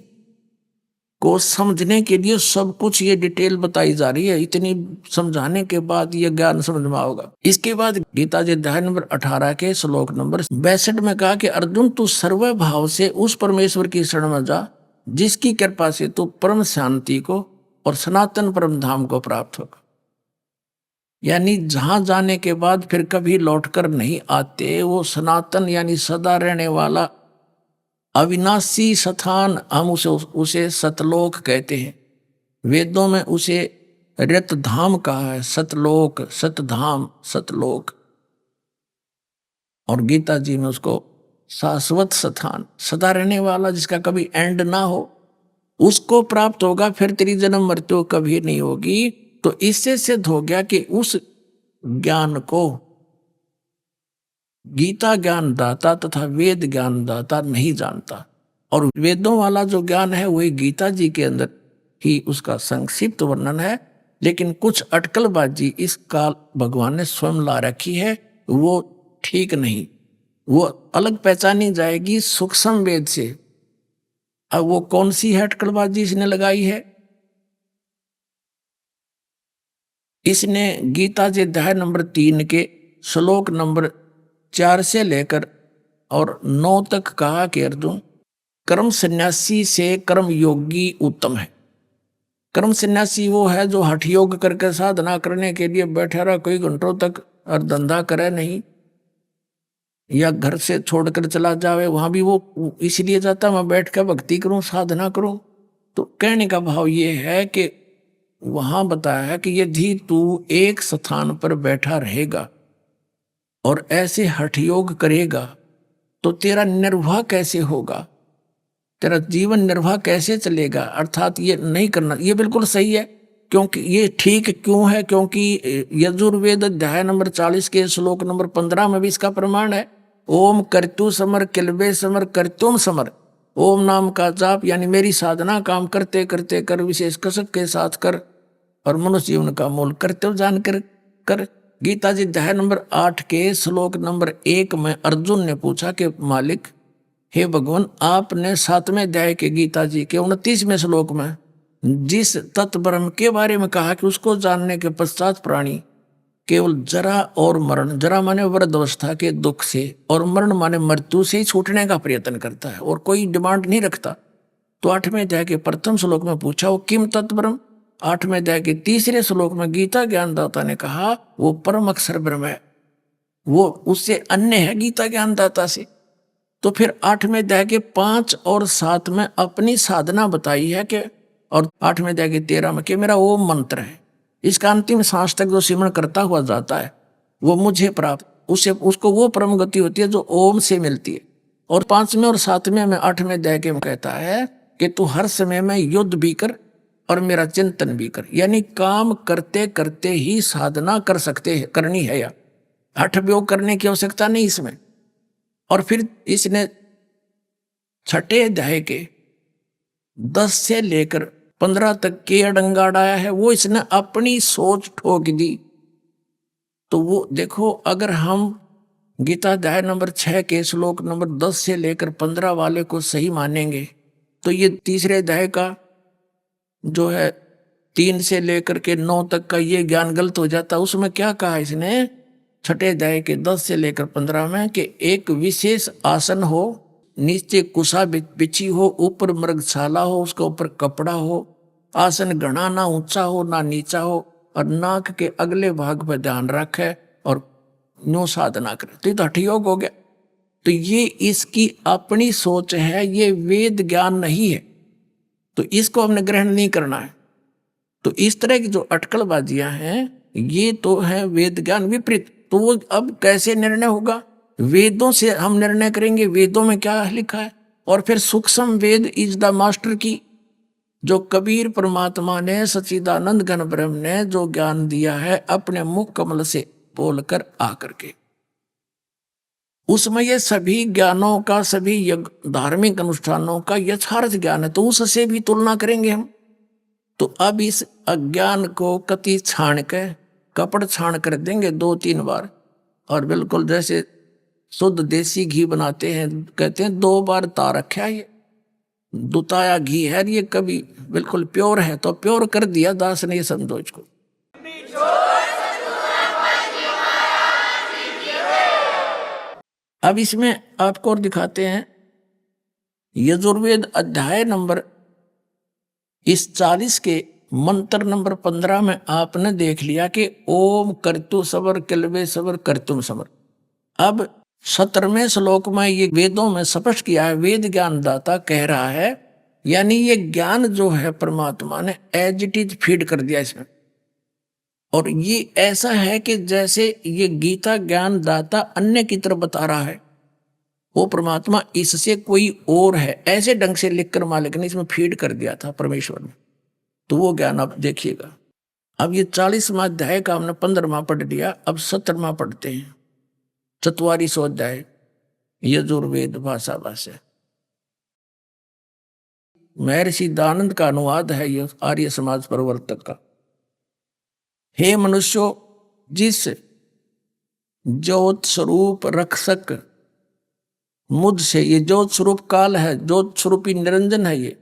को समझने के लिए सब कुछ ये डिटेल बताई जा रही है। इतनी समझाने के बाद ये ज्ञान समझ में आओगा। इसके बाद गीता जी अध्याय नंबर 18 के श्लोक नंबर 62 में कहा कि अर्जुन तू सर्व भाव से उस परमेश्वर की शरण में जा, जिसकी कृपा से तू परम शांति को और सनातन परम धाम को प्राप्त होगा। यानी जहां जाने के बाद फिर कभी लौटकर नहीं आते, वो सनातन यानी सदा रहने वाला अविनाशी स्थान, हम उसे सतलोक कहते हैं। वेदों में उसे रत धाम कहा है, सतलोक, सतधाम, सतलोक। और गीता जी में उसको शाश्वत स्थान, सदा रहने वाला, जिसका कभी एंड ना हो, उसको प्राप्त होगा। फिर तेरी जन्म मृत्यु कभी नहीं होगी। तो इससे सिद्ध हो गया कि उस ज्ञान को गीता ज्ञानदाता तथा वेद ज्ञानदाता नहीं जानता। और वेदों वाला जो ज्ञान है वही गीता जी के अंदर ही उसका संक्षिप्त वर्णन है। लेकिन कुछ अटकलबाजी इस काल भगवान ने स्वयं ला रखी है, वो ठीक नहीं, वो अलग पहचानी जाएगी सूक्ष्म वेद से। अब वो कौन सी है अटकलबाजी इसने लगाई है? इसने गीता जी अध्याय नंबर 3 के श्लोक नंबर 4 से लेकर और 9 तक कहा कि अर्जुन, कर्म सन्यासी से कर्म योगी उत्तम है। कर्म सन्यासी वो है जो हठ योग करके साधना करने के लिए बैठा रहा कई घंटों तक और धंधा करे नहीं, या घर से छोड़कर चला जावे, वहां भी वो इसलिए जाता मैं बैठ कर भक्ति करूं साधना करूं। तो कहने का भाव ये है कि वहां बताया है कि यदि तू एक स्थान पर बैठा रहेगा और ऐसे हठ योग करेगा तो तेरा निर्वाह कैसे होगा, तेरा जीवन निर्वाह कैसे चलेगा। अर्थात ये नहीं करना, ये बिल्कुल सही है। क्योंकि ये ठीक क्यों है, क्योंकि यजुर्वेद अध्याय नंबर 40 के श्लोक नंबर 15 में भी इसका प्रमाण है। ओम कर्तु समर किलबे समर कर्तुम समर। ओम नाम का जाप यानी मेरी साधना काम करते करते कर, विशेष कसक के साथ कर, और मनुष्य जीवन का मूल कर्तव्य जान कर। गीता जी अध्याय नंबर 8 के श्लोक नंबर 1 में अर्जुन ने पूछा कि मालिक, हे भगवान, आपने 7वें अध्याय के गीता जी के 29वें श्लोक में जिस तत्व ब्रह्म के बारे में कहा कि उसको जानने के पश्चात प्राणी केवल जरा और मरण, जरा माने वृद्धावस्था के दुख से और मरण माने मृत्यु से ही छूटने का प्रयत्न करता है और कोई डिमांड नहीं रखता। तो 8वें अध्याय के प्रथम श्लोक में पूछा वो किम तत्व ब्रह्म। 8वें अध्याय के 3रे श्लोक में गीता ज्ञानदाता ने कहा वो परम अक्षर ब्रह्म है, वो उससे अन्य है गीता ज्ञानदाता से। तो फिर 8वें अध्याय के 5 और 7 में अपनी साधना बताई है कि, और 8वें अध्याय के 13 में कि मेरा ओम मंत्र है, इसका अंतिम सांस तक जो सिमरण करता हुआ जाता है वो मुझे प्राप्त, उसको वो परम गति होती है जो ओम से मिलती है। और 5वें और 7वें में 8वें अध्याय के में कहता है कि तू हर समय में युद्ध भी कर और मेरा चिंतन भी कर, यानी काम करते करते ही साधना कर सकते हैं, करनी है, या हठ योग करने की आवश्यकता नहीं इसमें। और फिर इसने 6ठे अध्याय के 10 से लेकर 15 तक के अड़ंगा अड़ाया है, वो इसने अपनी सोच ठोक दी। तो वो देखो, अगर हम गीता अध्याय नंबर 6 के श्लोक नंबर 10 से लेकर 15 वाले को सही मानेंगे तो ये 3रे अध्याय का जो है 3 से लेकर के 9 तक का ये ज्ञान गलत हो जाता। उसमें क्या कहा इसने 6ठे अध्याय के 10 से लेकर 15 में कि एक विशेष आसन हो, नीचे कुशा बिछी हो, ऊपर मृगशाला हो, उसके ऊपर कपड़ा हो, आसन घना ना ऊंचा हो ना नीचा हो, और नाक के अगले भाग पर ध्यान रखे और नो साधना करे, तो ये तो हठ योग हो गया। तो ये इसकी अपनी सोच है, ये वेद ज्ञान नहीं है, तो इसको हमने ग्रहण नहीं करना है। तो इस तरह की जो अटकलबाजियां हैं ये तो है वेद ज्ञान विपरीत। तो वो अब कैसे निर्णय होगा, वेदों से हम निर्णय करेंगे, वेदों में क्या लिखा है। और फिर सूक्ष्म वेद इज द मास्टर की, जो कबीर परमात्मा ने सच्चिदानंद घन ब्रह्म ने जो ज्ञान दिया है अपने मुख कमल से बोलकर आकर के, उसमें ये सभी ज्ञानों का, सभी धार्मिक अनुष्ठानों का यथार्थ ज्ञान है, तो उससे भी तुलना करेंगे हम। तो अब इस अज्ञान को कति छाण के कपड़ छाण कर देंगे 2-3 बार, और बिल्कुल जैसे शुद्ध देसी घी बनाते हैं, कहते हैं 2 बार ता रखा, ये दुताया घी है, ये कभी बिल्कुल प्योर है, तो प्योर कर दिया दास ने, ये समझो इसको। अब इसमें आपको और दिखाते हैं यजुर्वेद अध्याय नंबर इस 40 के मंत्र नंबर 15 में आपने देख लिया कि ओम कर्तु सबर किलवे सबर कर्तुम समर। अब 17वें श्लोक में ये वेदों में स्पष्ट किया है, वेद ज्ञान दाता कह रहा है, यानी ये ज्ञान जो है परमात्मा ने एज इट इज फीड कर दिया इसमें। और ये ऐसा है कि जैसे ये गीता ज्ञान दाता अन्य की तरफ बता रहा है, वो परमात्मा इससे कोई और है, ऐसे ढंग से लिखकर मालिक ने इसमें फीड कर दिया था परमेश्वर ने। तो वो ज्ञान आप देखिएगा। अब ये 40वां अध्याय का हमने 15वां पढ़ लिया, अब 17वां पढ़ते हैं। 44वां अध्याय यजुर्वेद भाषा भाष्य, महर्षि दानंद का अनुवाद है ये आर्य समाज प्रवर्तक का। हे मनुष्यों, जिस ज्योत स्वरूप रक्षक मुझसे, ये ज्योत स्वरूप काल है, ज्योत स्वरूपी निरंजन है, ये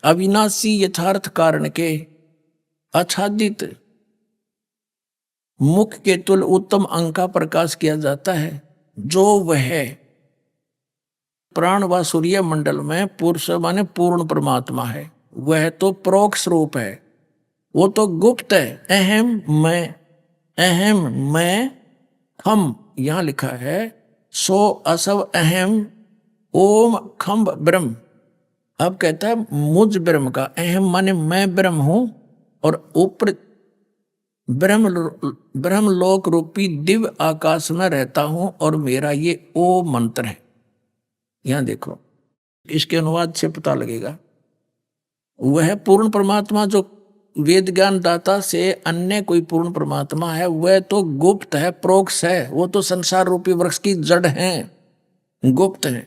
अविनाशी यथार्थ कारण के आच्छादित मुख के तुल उत्तम अंग का प्रकाश किया जाता है। जो वह प्राण व सूर्य मंडल में पुरुष माने पूर्ण परमात्मा है, वह तो परोक्ष रूप है, वो तो गुप्त है। अहम मैं खम यहां लिखा है, सो असव अहम ओम खम ब्रह्म। अब कहता है मुझ ब्रह्म का, अहम माने मैं ब्रह्म हूं, और ऊपर ब्रह्म लोक रूपी दिव्य आकाश में रहता हूं, और मेरा ये ओ मंत्र है। यहां देखो, इसके अनुवाद से पता लगेगा। वह पूर्ण परमात्मा जो वेद ज्ञान दाता से अन्य कोई पूर्ण परमात्मा है, वह तो गुप्त है, प्रोक्ष है, वो तो संसार रूपी वृक्ष की जड़ है, गुप्त है।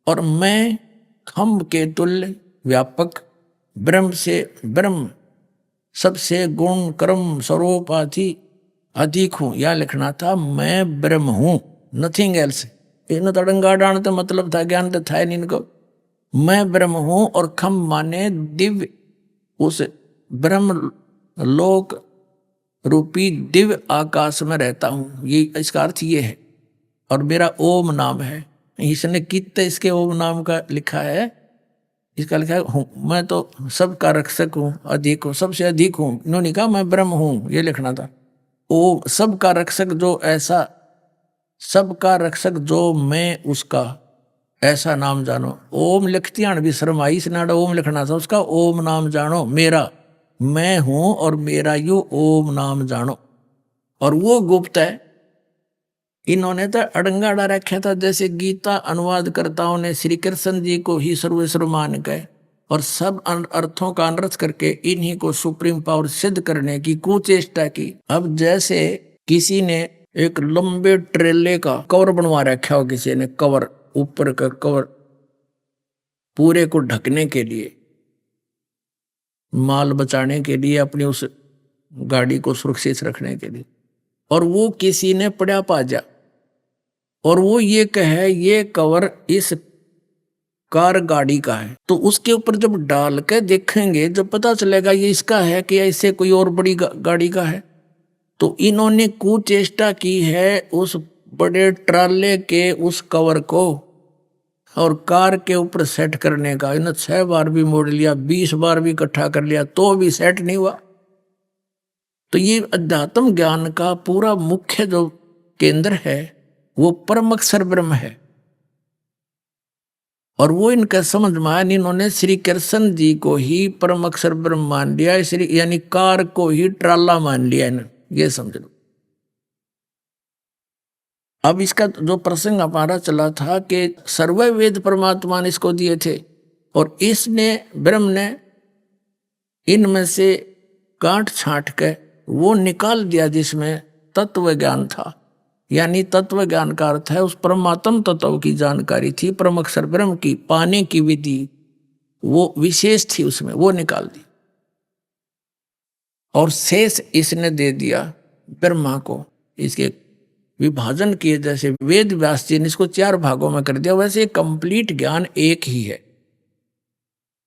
और मैं खम्भ के तुल्य व्यापक ब्रह्म सबसे गुण कर्म स्वरूप आदि अधिक हूं। या लिखना था मैं ब्रह्म हूं, नथिंग एल्स। इन तड़ंगा डाण तो मतलब था, ज्ञान तो था नहीं इनको। मैं ब्रह्म हूं, और खम्भ माने दिव्य, उस ब्रह्म लोक रूपी दिव्य आकाश में रहता हूं, ये इसका अर्थ ये है। और मेरा ओम नाम है। इसने कितने इसके ओम नाम का लिखा है, इसका लिखा है मैं तो सबका रक्षक हूं, अधिक हूं, सबसे अधिक हूं। इन्होंने कहा मैं ब्रह्म हूं, ये लिखना था। ओ सबका रक्षक जो ऐसा, सबका रक्षक जो मैं उसका ऐसा नाम जानो। ओम लिखती आण भी शर्म आई, इसने ओम लिखना था, उसका ओम नाम जानो मेरा, मैं हूं और मेरा यू ओम नाम जानो। और वो गुप्त है। इन्होंने तो अड़ंगाड़ा रखा था, जैसे गीता अनुवादकर्ताओं ने श्री कृष्ण जी को ही सर्वेश्वर मान गए, और सब अर्थों का अनर्थ करके इन्हीं को सुप्रीम पावर सिद्ध करने की कुचेष्टा की। अब जैसे किसी ने एक लंबे ट्रेले का कवर बनवा रखा हो, किसी ने कवर, ऊपर का कवर पूरे को ढकने के लिए, माल बचाने के लिए, अपनी उस गाड़ी को सुरक्षित रखने के लिए, और वो किसी ने पड़ा पाजा, और वो ये कहे ये कवर इस कार गाड़ी का है, तो उसके ऊपर जब डाल के देखेंगे जब पता चलेगा ये इसका है कि ऐसे कोई और बड़ी गाड़ी का है। तो इन्होंने कुचेष्टा की है उस बड़े ट्राले के उस कवर को और कार के ऊपर सेट करने का। इन्होंने 6 बार भी मोड़ लिया, 20 बार भी इकट्ठा कर लिया, तो भी सेट नहीं हुआ। तो ये अध्यात्म ज्ञान का पूरा मुख्य जो केंद्र है वो परम अक्षर ब्रह्म है, और वो इनका समझ में आया। इन्होंने श्री कृष्ण जी को ही परम अक्षर ब्रह्म मान लिया, यानी कार को ही ट्राला मान लिया इन्होंने, ये समझ लो। अब इसका जो प्रसंग हमारा चला था कि सर्व वेद परमात्मा ने इसको दिए थे, और इसने ब्रह्म ने इनमें से काट छांट के वो निकाल दिया जिसमें तत्व ज्ञान था। यानी तत्व ज्ञान का अर्थ है उस परमात्म तत्व की जानकारी थी, परम अक्षर ब्रह्म की पाने की विधि वो विशेष थी उसमें, वो निकाल दी, और शेष इसने दे दिया ब्रह्मा को। इसके विभाजन किए, जैसे वेद व्यास जी ने इसको 4 भागों में कर दिया, वैसे कंप्लीट ज्ञान एक ही है।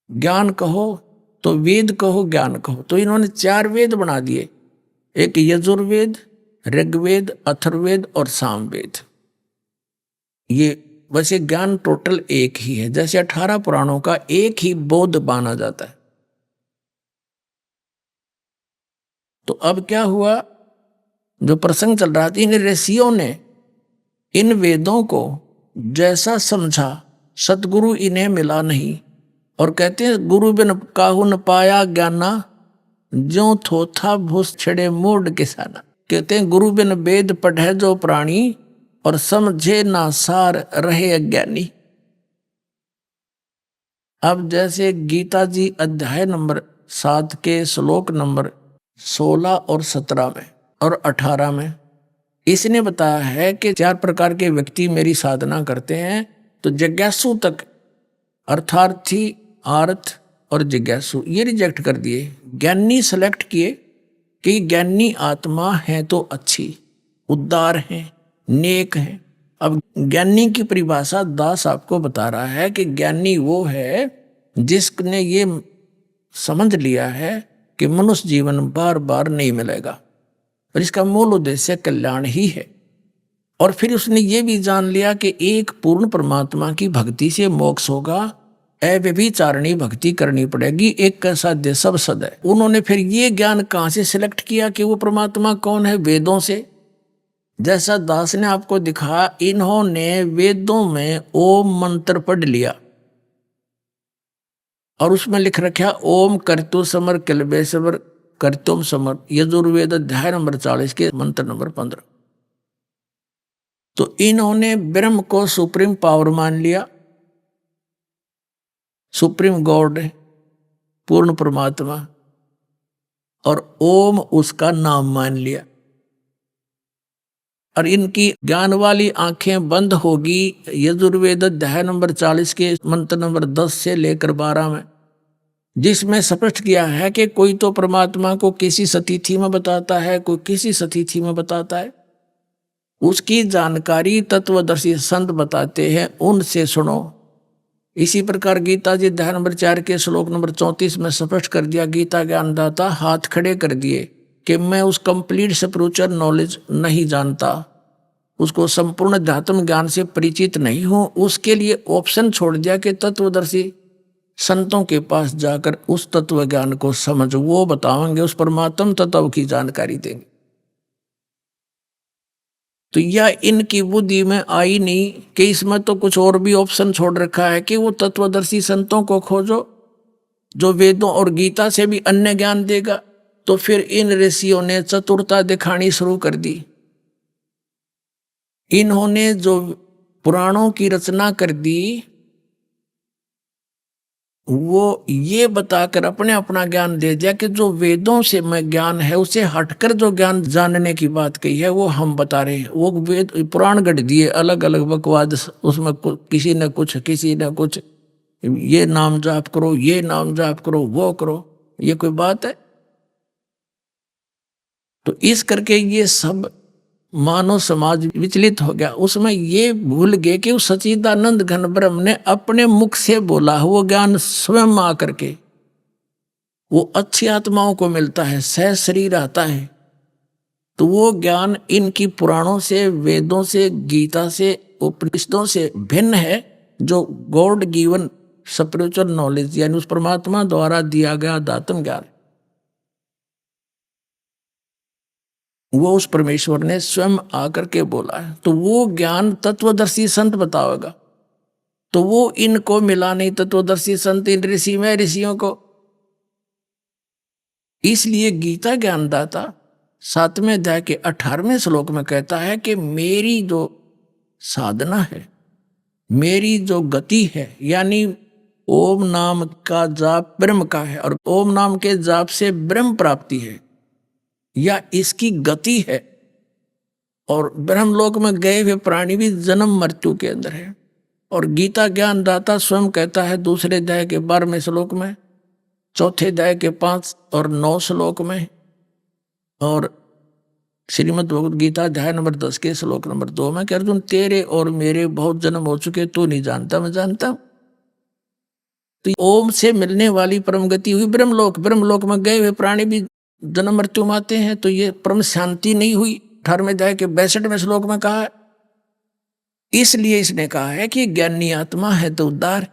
ज्ञान कहो तो वेद कहो, ज्ञान कहो तो इन्होंने 4 वेद बना दिए, एक यजुर्वेद, ऋग्वेद, अथर्ववेद और सामवेद। ये वैसे ज्ञान टोटल एक ही है, जैसे 18 पुराणों का एक ही बोध माना जाता है। तो अब क्या हुआ, जो प्रसंग चल रहा था, इन ऋषियों ने इन वेदों को जैसा समझा, सतगुरु इन्हें मिला नहीं, और कहते हैं गुरु बिन काहू न पाया ज्ञाना, ज्यों थोथा भूस छड़े मूड किसाना। कहते हैं गुरु बिन वेद पढ़े जो प्राणी, और समझे ना सार रहे अज्ञानी। अब जैसे गीता जी अध्याय नंबर 7 के श्लोक नंबर 16 और 17 में और 18 में इसने बताया है कि 4 प्रकार के व्यक्ति मेरी साधना करते हैं। तो जिज्ञासु तक, अर्थार्थी, आर्थ और जिज्ञासु, ये रिजेक्ट कर दिए। ज्ञानी सेलेक्ट किए कि ज्ञानी आत्मा है तो अच्छी, उदार है, नेक है। अब ज्ञानी की परिभाषा दास आपको बता रहा है कि ज्ञानी वो है जिसने ये समझ लिया है कि मनुष्य जीवन बार बार नहीं मिलेगा, और इसका मूल उद्देश्य कल्याण ही है। और फिर उसने ये भी जान लिया कि एक पूर्ण परमात्मा की भक्ति से मोक्ष होगा, अव्यभिचारिणी भक्ति करनी पड़ेगी, एक का साध्य सब सद है। उन्होंने फिर ये ज्ञान कहाँ से सिलेक्ट किया कि वो परमात्मा कौन है? वेदों से। जैसा दास ने आपको दिखा, इन्होंने वेदों में ओम मंत्र पढ़ लिया और उसमें लिख रखा ओम कर्तु समर कल्बे समर कर्तुम समर, यजुर्वेद अध्याय नंबर 40 के मंत्र नंबर 15। तो इन्होंने ब्रह्म को सुप्रीम पावर मान लिया, सुप्रीम गॉड है, पूर्ण परमात्मा, और ओम उसका नाम मान लिया। और इनकी ज्ञान वाली आंखें बंद होगी यजुर्वेद अध्याय नंबर 40 के मंत्र नंबर 10 से लेकर 12 में, जिसमें स्पष्ट किया है कि कोई तो परमात्मा को किसी सतिथि में बताता है, कोई किसी सतिथि में बताता है। उसकी जानकारी तत्वदर्शी संत बताते हैं, उनसे सुनो। इसी प्रकार गीता जी अध्याय नंबर 4 के श्लोक नंबर 34 में स्पष्ट कर दिया, गीता ज्ञानदाता हाथ खड़े कर दिए कि मैं उस कंप्लीट स्पिरिचुअल नॉलेज नहीं जानता, उसको संपूर्ण अध्यात्म ज्ञान से परिचित नहीं हूं। उसके लिए ऑप्शन छोड़ दिया कि तत्वदर्शी संतों के पास जाकर उस तत्व ज्ञान को समझ, वो बताएंगे, उस परमात्म तत्व की जानकारी देंगे। तो यह इनकी बुद्धि में आई नहीं कि इसमें तो कुछ और भी ऑप्शन छोड़ रखा है कि वो तत्वदर्शी संतों को खोजो जो वेदों और गीता से भी अन्य ज्ञान देगा। तो फिर इन ऋषियों ने चतुरता दिखानी शुरू कर दी। इन्होंने जो पुराणों की रचना कर दी, वो ये बताकर अपने अपना ज्ञान दे दिया कि जो वेदों से में ज्ञान है उसे हटकर जो ज्ञान जानने की बात कही है वो हम बता रहे हैं। वो वेद पुराण गढ़ दिए, अलग अलग बकवाद, उसमें किसी ने कुछ, किसी ने कुछ, ये नाम जाप करो, ये नाम जाप करो, वो करो, ये कोई बात है? तो इस करके ये सब मानव समाज विचलित हो गया। उसमें ये भूल गए कि उस सच्चिदानंद घन ब्रह्म ने अपने मुख से बोला, वो ज्ञान स्वयं आकर के वो अच्छी आत्माओं को मिलता है, सह शरीर आता है। तो वो ज्ञान इनकी पुराणों से, वेदों से, गीता से, उपनिषदों से भिन्न है। जो गॉड गिवन स्पिरिचुअल नॉलेज यानी उस परमात्मा द्वारा दिया गया दातम ज्ञान, वो उस परमेश्वर ने स्वयं आकर के बोला है। तो वो ज्ञान तत्वदर्शी संत बताएगा। तो वो इनको मिला नहीं, तत्वदर्शी संत इन ऋषि में ऋषियों को। इसलिए गीता ज्ञानदाता 7वें अध्याय के 18वें श्लोक में कहता है कि मेरी जो साधना है, मेरी जो गति है, यानी ओम नाम का जाप ब्रह्म का है और ओम नाम के जाप से ब्रह्म प्राप्ति है, या इसकी गति है। और ब्रह्मलोक में गए हुए प्राणी भी जन्म मृत्यु के अंदर है। और गीता ज्ञानदाता स्वयं कहता है 2 अध्याय के 12वें श्लोक में, 4 अध्याय के 5 और 9 श्लोक में, और श्रीमद् भगवद गीता अध्याय नंबर 10 के श्लोक नंबर 2 में कि अर्जुन तेरे और मेरे बहुत जन्म हो चुके, तू नहीं जानता, मैं जानता हूं। तो ओम से मिलने वाली परम गति हुई ब्रह्मलोक। ब्रह्मलोक में गए हुए प्राणी भी जन्म मृत्यु में आते हैं, तो ये परम शांति नहीं हुई। 18वें अध्याय के 62वें श्लोक में कहा है। इसलिए इसने कहा है कि ज्ञानी आत्मा है तो उद्धार,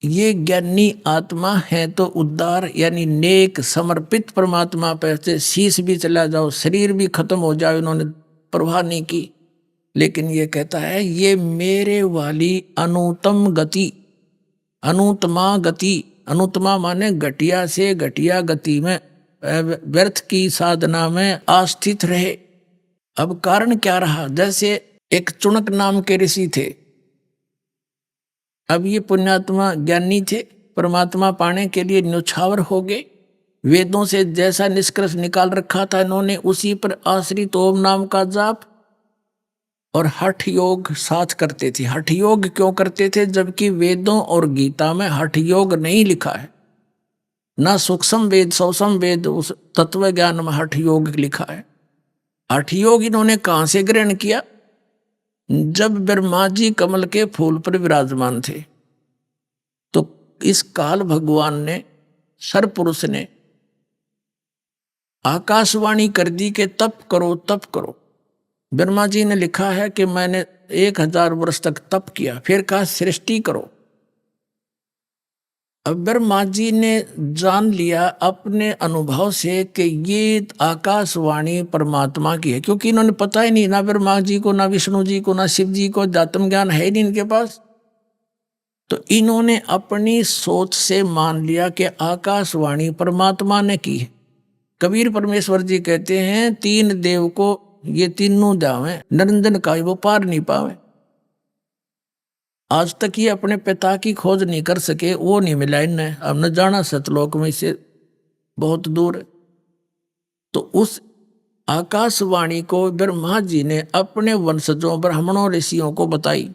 ये ज्ञानी आत्मा है तो उद्धार, यानी नेक समर्पित परमात्मा पे से शीश भी चला जाओ, शरीर भी खत्म हो जाए, उन्होंने परवाह नहीं की। लेकिन ये कहता है ये मेरे वाली अनुत्तम गति, अनुत्तमा गति, अनुत्तमा माने घटिया से घटिया गति में, व्यर्थ की साधना में आस्थित रहे। अब कारण क्या रहा? जैसे एक चुनक नाम के ऋषि थे। अब ये पुण्यात्मा ज्ञानी थे, परमात्मा पाने के लिए न्यौछावर हो गए। वेदों से जैसा निष्कर्ष निकाल रखा था इन्होंने, उसी पर आश्रित ओम नाम का जाप और हठ योग साथ करते थे। हठ योग क्यों करते थे? जबकि वेदों और गीता में हठ योग नहीं लिखा है, ना सूक्ष्म वेद सूक्ष्म वेद उस तत्व ज्ञान में हठ योग लिखा है। हठ योग इन्होंने कहां से ग्रहण किया? जब ब्रह्मा जी कमल के फूल पर विराजमान थे, तो इस काल भगवान ने, सर्वपुरुष ने आकाशवाणी कर दी कि तप करो तप करो। ब्रह्मा जी ने लिखा है कि मैंने 1000 वर्ष तक तप किया, फिर कहा सृष्टि करो। अब ब्रह्मा जी ने जान लिया अपने अनुभव से कि ये आकाशवाणी परमात्मा की है, क्योंकि इन्होंने पता ही नहीं, ना ब्रह्मा जी को, ना विष्णु जी को, ना शिव जी को, आत्म ज्ञान है ही नहीं इनके पास। तो इन्होंने अपनी सोच से मान लिया कि आकाशवाणी परमात्मा ने की है। कबीर परमेश्वर जी कहते हैं, 3 देव को ये तीनों दावे, निरंजन का वो पार नहीं पावे। आज तक ये अपने पिता की खोज नहीं कर सके, वो नहीं मिला इन्हें। अब न जाना सतलोक में से बहुत दूर है। तो उस आकाशवाणी को ब्रह्मा जी ने अपने वंशजों ब्राह्मणों ऋषियों को बताई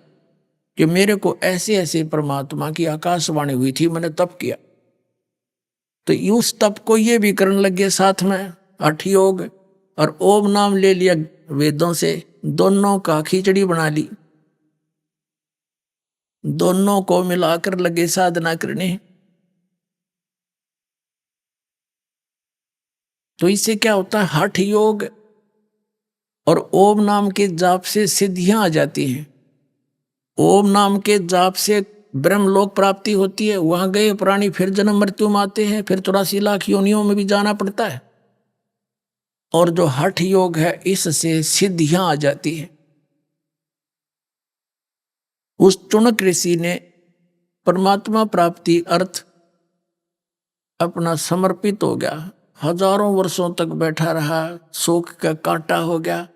कि मेरे को ऐसे ऐसे परमात्मा की आकाशवाणी हुई थी, मैंने तप किया। तो उस तप को ये भी करने लगे साथ में 8 योग और ओम नाम ले लिया वेदों से, दोनों का खिचड़ी बना ली, दोनों को मिलाकर लगे साधना करने। तो इससे क्या होता है, हठ योग और ओम नाम के जाप से सिद्धियां आ जाती हैं। ओम नाम के जाप से ब्रह्मलोक प्राप्ति होती है। वहां गए प्राणी फिर जन्म मृत्यु में आते हैं, फिर 84 लाख योनियों में भी जाना पड़ता है। और जो हठ योग है, इससे सिद्धियां आ जाती है। उस चुनक ऋषि ने परमात्मा प्राप्ति अर्थ अपना समर्पित हो गया, हजारों वर्षों तक बैठा रहा, शोक का कांटा हो गया।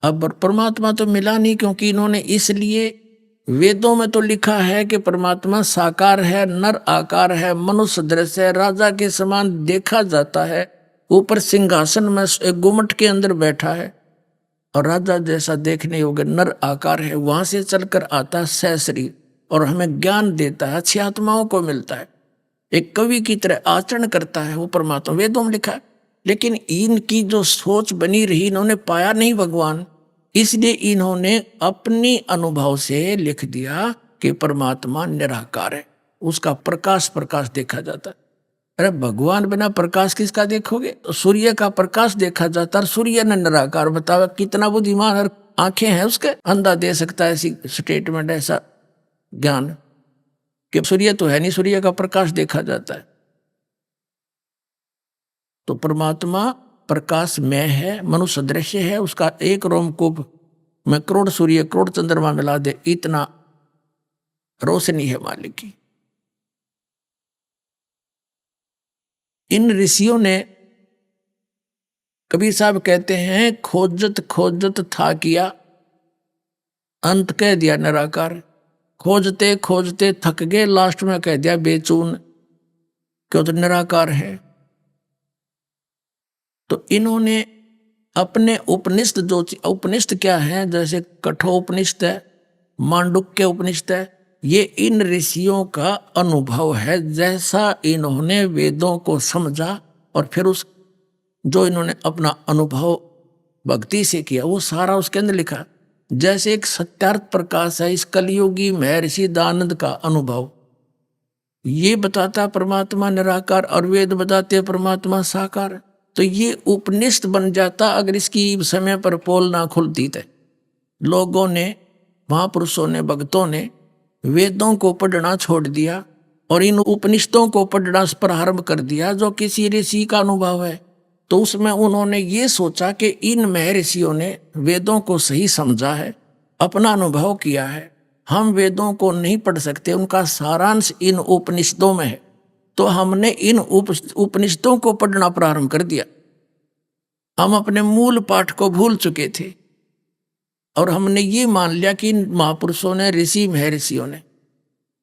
अब परमात्मा तो मिला नहीं, क्योंकि इन्होंने, इसलिए वेदों में तो लिखा है कि परमात्मा साकार है, नर आकार है, मनुष्य दृश्य है, राजा के समान देखा जाता है, ऊपर सिंहासन में एक गुम्मट के अंदर बैठा है और राजा जैसा देखने योग्य नर आकार है। वहां से चलकर आता है सहशरीर और हमें ज्ञान देता है, अच्छी आत्माओं को मिलता है, एक कवि की तरह आचरण करता है वो परमात्मा, वेदों में लिखा है। लेकिन इनकी जो सोच बनी रही, इन्होंने पाया नहीं भगवान, इसलिए इन्होंने अपनी अनुभव से लिख दिया कि परमात्मा निराकार है, उसका प्रकाश प्रकाश देखा जाता है। अरे भगवान बिना प्रकाश किसका देखोगे? तो सूर्य का प्रकाश देखा जाता है, सूर्य ने निराकार बतावा, कितना बुद्धिमान और आंखें हैं उसके, अंधा दे सकता है ऐसी स्टेटमेंट, ऐसा ज्ञान कि सूर्य तो है नहीं, सूर्य का प्रकाश देखा जाता है। तो परमात्मा प्रकाश में है, मनुष्य दृश्य है, उसका एक रोमकूप में करोड़ सूर्य करोड़ चंद्रमा मिला दे, इतना रोशनी है मालिक की। इन ऋषियों ने, कबीर साहब कहते हैं, खोजत खोजत था किया, अंत कह दिया निराकार। खोजते खोजते थक गए, लास्ट में कह दिया बेचून, क्यों तो निराकार है। तो इन्होंने अपने उपनिषद, जो उपनिषद क्या है, जैसे कठोपनिषद है, मांडुक्य उपनिषद है, ये इन ऋषियों का अनुभव है। जैसा इन्होंने वेदों को समझा और फिर उस जो इन्होंने अपना अनुभव भक्ति से किया, वो सारा उसके अंदर लिखा। जैसे एक सत्यार्थ प्रकाश है, इस कलयुगी महर्षि दानंद का अनुभव ये बताता परमात्मा निराकार और वेद बताते परमात्मा साकार। तो ये उपनिषद बन जाता अगर इसकी समय पर पोल ना खुलती थे। लोगों ने, महापुरुषों ने, भक्तों ने वेदों को पढ़ना छोड़ दिया और इन उपनिषदों को पढ़ना प्रारंभ कर दिया, जो किसी ऋषि का अनुभव है। तो उसमें उन्होंने ये सोचा कि इन महर्षियों ने वेदों को सही समझा है, अपना अनुभव किया है, हम वेदों को नहीं पढ़ सकते, उनका सारांश इन उपनिषदों में है। तो हमने इन उपनिषदों को पढ़ना प्रारंभ कर दिया। हम अपने मूल पाठ को भूल चुके थे और हमने ये मान लिया कि इन महापुरुषों ने, ऋषि महर्षियों ने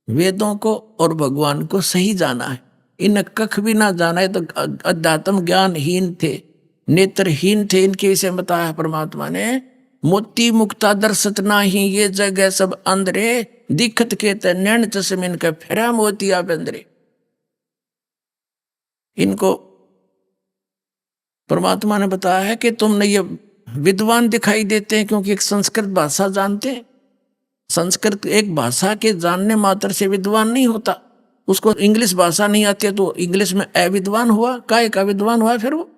वेदों को और भगवान को सही जाना है। इन कख भी ना जाना है, तो अध्यात्म ज्ञानहीन थे, नेत्रहीन थे। इनके विषय में बताया परमात्मा ने, मोती मुक्ता दर्शत नाही, ये जगह सब अंधरे, दिखत के नैन चश्मिन के फेरा मोती आप अंधरे। इनको परमात्मा ने बताया है कि तुमने ये विद्वान दिखाई देते हैं क्योंकि एक संस्कृत भाषा जानते हैं। संस्कृत एक भाषा के जानने मात्र से विद्वान नहीं होता, उसको इंग्लिश भाषा नहीं आती है तो इंग्लिश में अविद्वान हुआ, काय का विद्वान हुआ फिर वो।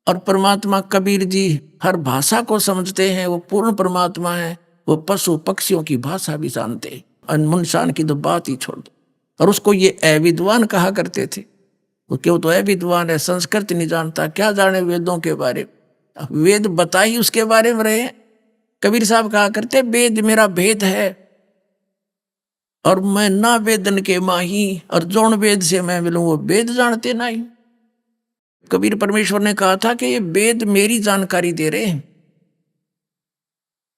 और परमात्मा कबीर जी हर भाषा को समझते हैं, वो पूर्ण परमात्मा है, वो पशु पक्षियों की भाषा भी जानते हैं, अनमुनशान की तो बात ही छोड़ दो। और उसको ये अविद्वान कहा करते थे, वो क्यों तो अविद्वान है, संस्कृत नहीं जानता, क्या जाने वेदों के बारे में। वेद बता ही उसके बारे में रहे। कबीर साहब कहा करते वेद मेरा भेद है और मैं ना वेदन के माही, और जौन वेद से मैं मिलूं वो वेद जानते नहीं। कबीर परमेश्वर ने कहा था कि ये वेद मेरी जानकारी दे रहे हैं,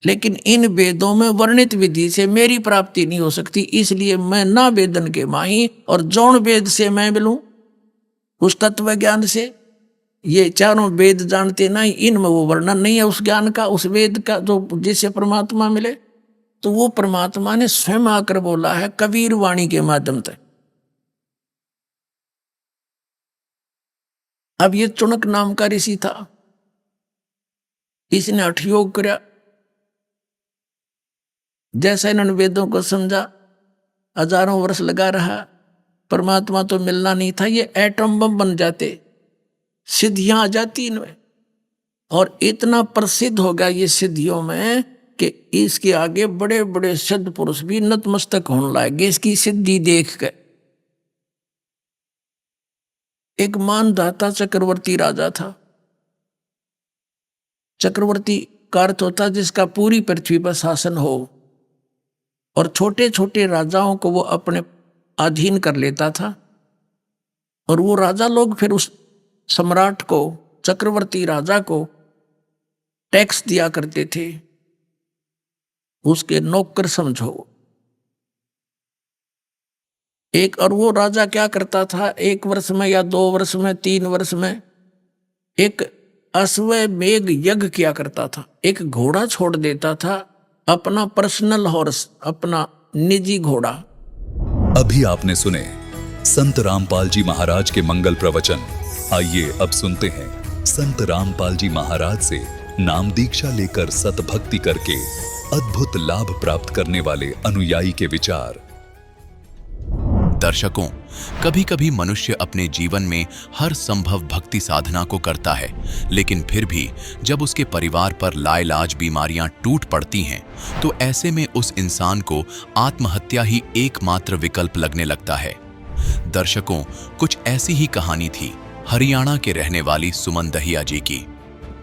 लेकिन इन वेदों में वर्णित विधि से मेरी प्राप्ति नहीं हो सकती, इसलिए मैं ना वेदन के माही, और जौन वेद से मैं मिलूं उस तत्व ज्ञान से। ये चारों वेद जानते नहीं, इनमें वो वर्णन नहीं है उस ज्ञान का, उस वेद का जो जिससे परमात्मा मिले। तो वो परमात्मा ने स्वयं आकर बोला है कबीर वाणी के माध्यम से। अब ये चुनक नाम का ऋषि था, इसने हठ योग किया, जैसा इन्होंने वेदों को समझा, हजारों वर्ष लगा रहा, परमात्मा तो मिलना नहीं था, ये एटम बम बन जाते, सिद्धियां आ जाती इनमें। और इतना प्रसिद्ध हो गया ये सिद्धियों में कि इसके आगे बड़े बड़े सिद्ध पुरुष भी नतमस्तक होने लगे इसकी सिद्धि देख कर। एक मानधाता चक्रवर्ती राजा था। चक्रवर्ती का अर्थ होता जिसका पूरी पृथ्वी पर शासन हो, और छोटे छोटे राजाओं को वो अपने अधीन कर लेता था। और वो राजा लोग फिर उस सम्राट को, चक्रवर्ती राजा को टैक्स दिया करते थे, उसके नौकर समझो। एक और वो राजा क्या करता था, 1 वर्ष में या 2 वर्ष में 3 वर्ष में एक अश्वमेध यज्ञ किया करता था। एक घोड़ा छोड़ देता था, अपना पर्सनल हॉर्स, अपना निजी घोड़ा। अभी आपने सुने संत रामपाल जी महाराज के मंगल प्रवचन। आइए अब सुनते हैं संत रामपाल जी महाराज से नाम दीक्षा लेकर सतभक्ति करके अद्भुत लाभ प्राप्त करने वाले अनुयायी के विचार। दर्शकों, कभी कभी मनुष्य अपने जीवन में हर संभव भक्ति साधना को करता है, लेकिन फिर भी जब उसके परिवार पर लाइलाज बीमारियां टूट पड़ती हैं, तो ऐसे में उस इंसान को आत्महत्या ही एकमात्र विकल्प लगने लगता है। दर्शकों, कुछ ऐसी ही कहानी थी हरियाणा के रहने वाली सुमन दहिया जी की।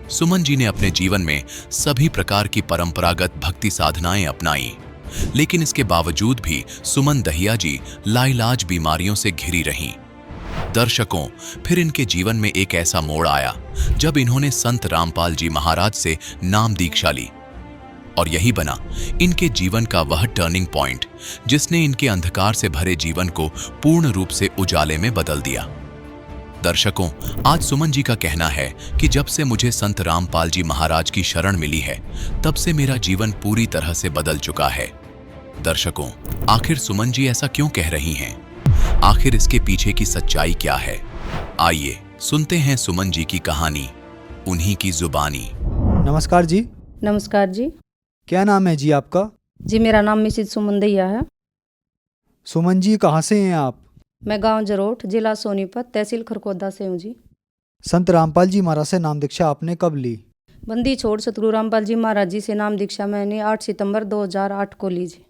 सुमन जी ने अपने जीवन में सभी प्रकार की परंपरागत भक्ति साधनाएं अपनाई, लेकिन इसके बावजूद भी सुमन दहिया जी लाइलाज बीमारियों से घिरी रहीं। दर्शकों, फिर इनके जीवन में एक ऐसा मोड़ आया जब इन्होंने संत रामपाल जी महाराज से नाम दीक्षा ली, और यही बना इनके जीवन का वह टर्निंग पॉइंट जिसने इनके अंधकार से भरे जीवन को पूर्ण रूप से उजाले में बदल दिया। दर्शकों, आज सुमन जी का कहना है कि जब से मुझे संत रामपाल जी महाराज की शरण मिली है, तब से मेरा जीवन पूरी तरह से बदल चुका है। दर्शकों, आखिर सुमन जी ऐसा क्यों कह रही हैं? आखिर इसके पीछे की सच्चाई क्या है? आइए सुनते हैं सुमन जी की कहानी, उन्हीं की जुबानी। नमस्कार जी। नमस्कार जी। क्या नाम है जी आपका? जी मेरा नाम मिसिज सुमन दहिया है। सुमन जी, कहाँ से हैं आप? मैं गांव जरोठ, जिला सोनीपत, तहसील खरकोदा से हूँ जी। संत रामपाल जी महाराज से नाम दीक्षा आपने कब ली? बंदी छोड़ सतगुरु रामपाल जी महाराज जी से नाम दीक्षा मैंने 8 सितंबर 2008 को ली जी।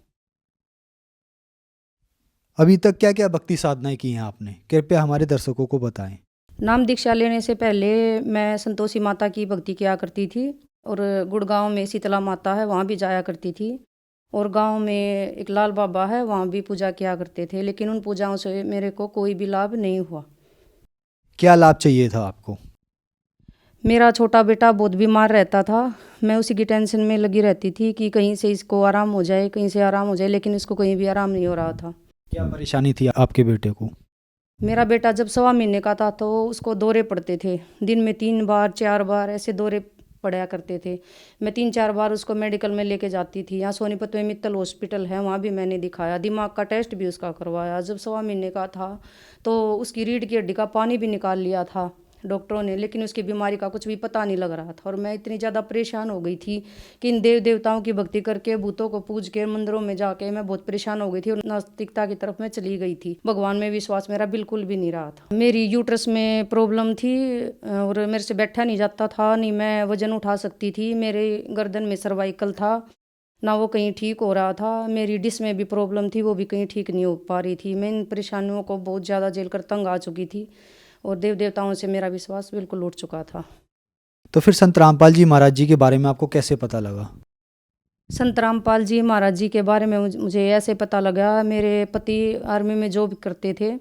अभी तक क्या क्या भक्ति साधनाएं की हैं आपने? कृपया हमारे दर्शकों को बताएं। नाम दीक्षा लेने से पहले मैं संतोषी माता की भक्ति किया करती थी, और गुड़गांव में शीतला माता है, वहाँ भी जाया करती थी, और गांव में एक लाल बाबा है, वहाँ भी पूजा किया करते थे, लेकिन उन पूजाओं से मेरे को कोई भी लाभ नहीं हुआ। क्या लाभ चाहिए था आपको? मेरा छोटा बेटा बहुत बीमार रहता था, मैं उसी की टेंशन में लगी रहती थी कि कहीं से इसको आराम हो जाए, कहीं से आराम हो जाए, लेकिन इसको कहीं भी आराम नहीं हो रहा था। क्या परेशानी थी आपके बेटे को? मेरा बेटा जब 1.25 महीने का था तो उसको दौरे पड़ते थे, दिन में 3 बार 4 बार ऐसे दौरे पड़ा करते थे। मैं 3-4 बार उसको मेडिकल में लेके जाती थी। यहाँ सोनीपत में मित्तल हॉस्पिटल है, वहाँ भी मैंने दिखाया, दिमाग का टेस्ट भी उसका करवाया। जब 1.25 महीने का था तो उसकी रीढ़ की हड्डी का पानी भी निकाल लिया था, डॉक्टरों ने, लेकिन उसकी बीमारी का कुछ भी पता नहीं लग रहा था। और मैं इतनी ज़्यादा परेशान हो गई थी कि इन देव देवताओं की भक्ति करके, भूतों को पूज के, मंदिरों में जाके मैं बहुत परेशान हो गई थी और नास्तिकता की तरफ मैं चली गई थी। भगवान में विश्वास मेरा बिल्कुल भी नहीं रहा था। मेरी यूट्रस में प्रॉब्लम थी और मेरे से बैठा नहीं जाता था, नहीं मैं वजन उठा सकती थी। मेरे गर्दन में सर्वाइकल था, ना वो कहीं ठीक हो रहा था। मेरी डिस्क में भी प्रॉब्लम थी, वो भी कहीं ठीक नहीं हो पा रही थी। मैं इन परेशानियों को बहुत ज़्यादा झेल कर तंग आ चुकी थी और देव देवताओं से मेरा विश्वास बिल्कुल उठ चुका था। तो फिर संत रामपाल जी महाराज जी के बारे में आपको कैसे पता लगा? संत रामपाल जी महाराज जी के बारे में मुझे ऐसे पता लगा, मेरे पति आर्मी में जॉब करते थे,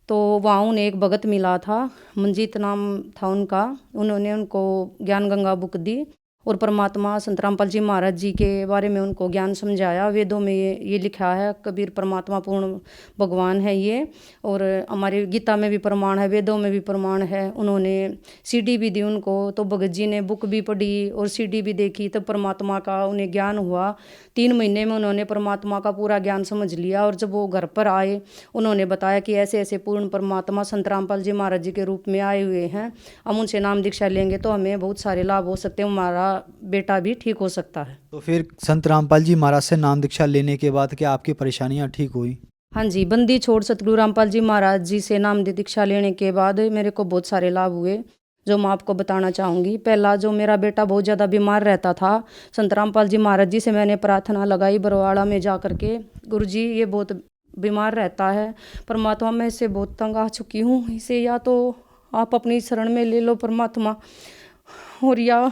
तो वहाँ उन्हें एक भगत मिला था, मंजीत नाम था उनका। उन्होंने उनको ज्ञान गंगा बुक दी और परमात्मा संत रामपाल जी महाराज जी के बारे में उनको ज्ञान समझाया। वेदों में ये लिखा है, कबीर परमात्मा पूर्ण भगवान है ये, और हमारे गीता में भी प्रमाण है, वेदों में भी प्रमाण है। उन्होंने सीडी भी दी उनको, तो भगत जी ने बुक भी पढ़ी और सीडी भी देखी, तब परमात्मा का उन्हें ज्ञान हुआ। 3 महीने में उन्होंने परमात्मा का पूरा ज्ञान समझ लिया। और जब वो घर पर आए, उन्होंने बताया कि ऐसे ऐसे पूर्ण परमात्मा संत रामपाल जी महाराज जी के रूप में आए हुए हैं, हम उनसे नाम दीक्षा लेंगे तो हमें बहुत सारे लाभ हो सकते हैं, हमारा बेटा भी ठीक हो सकता है। तो फिर संत रामपाल जी महाराज से नाम दीक्षा लेने के बाद क्या आपकी परेशानियां ठीक हुई? हाँ जी, बंदी छोड़ सतगुरु रामपाल जी महाराज जी से नाम दीक्षा लेने के बाद मेरे को बहुत सारे लाभ हुए, जो मैं आपको बताना चाहूँगी। पहला, जो मेरा बेटा बहुत ज़्यादा बीमार रहता था, संत रामपाल जी महाराज जी से मैंने प्रार्थना लगाई बरवाड़ा में जा कर के, गुरु जी ये बहुत बीमार रहता है, परमात्मा मैं इससे बहुत तंग आ चुकी हूँ, इसे या तो आप अपनी शरण में ले लो परमात्मा, और या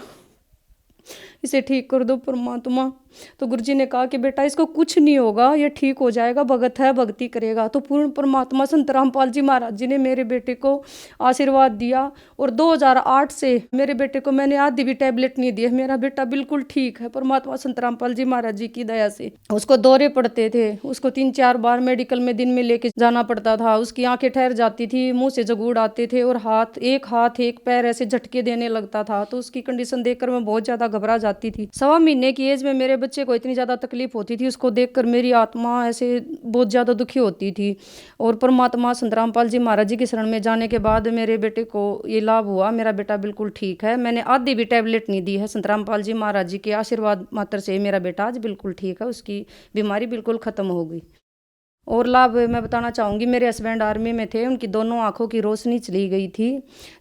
इसे ठीक कर दो परमात्मा। तो गुरुजी ने कहा कि बेटा इसको कुछ नहीं होगा, ये ठीक हो जाएगा, भगत है, भक्ति करेगा। तो पूर्ण परमात्मा संत रामपाल जी महाराज जी ने मेरे बेटे को आशीर्वाद दिया और 2008 से मेरे बेटे को मैंने आधी भी टैबलेट नहीं दी है। मेरा बेटा बिल्कुल ठीक है परमात्मा संत रामपाल जी महाराज जी की दया से। उसको दौरे पड़ते थे, उसको 3-4 बार मेडिकल में दिन में लेके जाना पड़ता था, उसकी आंखें ठहर जाती थी, मुंह से जगूड़ आते थे और हाथ एक पैर ऐसे झटके देने लगता था। तो उसकी कंडीशन देखकर मैं बहुत ज्यादा घबरा जाती थी। 1.25 महीने की एज में मेरे बच्चे को इतनी ज़्यादा तकलीफ होती थी, उसको देखकर मेरी आत्मा ऐसे बहुत ज़्यादा दुखी होती थी। और परमात्मा संत रामपाल जी महाराज जी की शरण में जाने के बाद मेरे बेटे को ये लाभ हुआ, मेरा बेटा बिल्कुल ठीक है। मैंने आधी भी टैबलेट नहीं दी है, संत रामपाल जी महाराज जी के आशीर्वाद मात्र से मेरा बेटा आज बिल्कुल ठीक है, उसकी बीमारी बिल्कुल ख़त्म हो गई। और लाभ मैं बताना चाहूँगी, मेरे हस्बैंड आर्मी में थे, उनकी दोनों आंखों की रोशनी चली गई थी।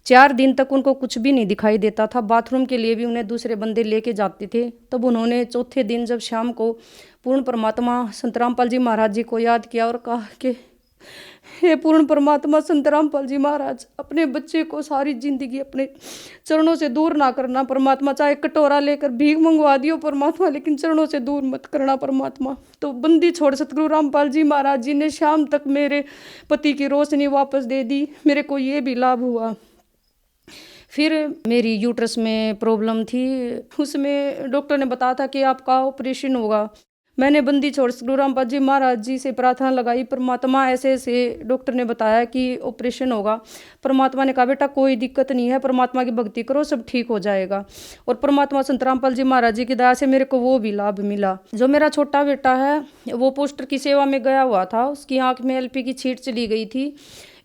4 दिन तक उनको कुछ भी नहीं दिखाई देता था, बाथरूम के लिए भी उन्हें दूसरे बंदे लेके जाते थे। तब उन्होंने चौथे दिन जब शाम को पूर्ण परमात्मा संत रामपाल जी महाराज जी को याद किया और कहा कि हे पूर्ण परमात्मा संत रामपाल जी महाराज, अपने बच्चे को सारी जिंदगी अपने चरणों से दूर ना करना परमात्मा, चाहे कटोरा लेकर भीख मंगवा दियो परमात्मा, लेकिन चरणों से दूर मत करना परमात्मा। तो बंदी छोड़ सतगुरु रामपाल जी महाराज जी ने शाम तक मेरे पति की रोशनी वापस दे दी, मेरे को ये भी लाभ हुआ। फिर मेरी यूट्रस में प्रॉब्लम थी, उसमें डॉक्टर ने बताया था कि आपका ऑपरेशन होगा। मैंने बंदी छोड़ सतगुरु रामपाल जी महाराज जी से प्रार्थना लगाई, परमात्मा ऐसे ऐसे डॉक्टर ने बताया कि ऑपरेशन होगा। परमात्मा ने कहा बेटा कोई दिक्कत नहीं है, परमात्मा की भक्ति करो, सब ठीक हो जाएगा। और परमात्मा संत रामपाल जी महाराज जी की दया से मेरे को वो भी लाभ मिला। जो मेरा छोटा बेटा है वो पोस्टर की सेवा में गया हुआ था, उसकी आँख में एलपी की छींट चली गई थी।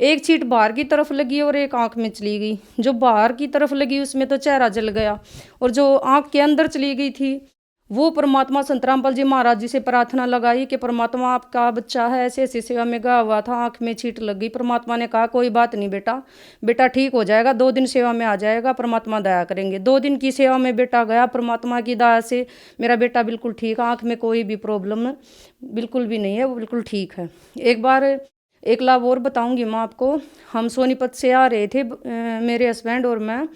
एक छींट बाहर की तरफ लगी और एक आँख में चली गई। जो बाहर की तरफ लगी उसमें तो चेहरा जल गया, और जो आँख के अंदर चली गई थी वो परमात्मा संत रामपाल जी महाराज जी से प्रार्थना लगाई कि परमात्मा आपका बच्चा है, ऐसे ऐसी सेवा में गया हुआ था, आँख में छींट लग गई। परमात्मा ने कहा कोई बात नहीं बेटा, बेटा ठीक हो जाएगा, 2 दिन सेवा में आ जाएगा, परमात्मा दया करेंगे। 2 दिन की सेवा में बेटा गया, परमात्मा की दया से मेरा बेटा बिल्कुल ठीक है, आँख में कोई भी प्रॉब्लम बिल्कुल भी नहीं है, वो बिल्कुल ठीक है। एक बार एक लाभ और बताऊंगी मैं आपको। हम सोनीपत से आ रहे थे मेरे हस्बैंड और मैं,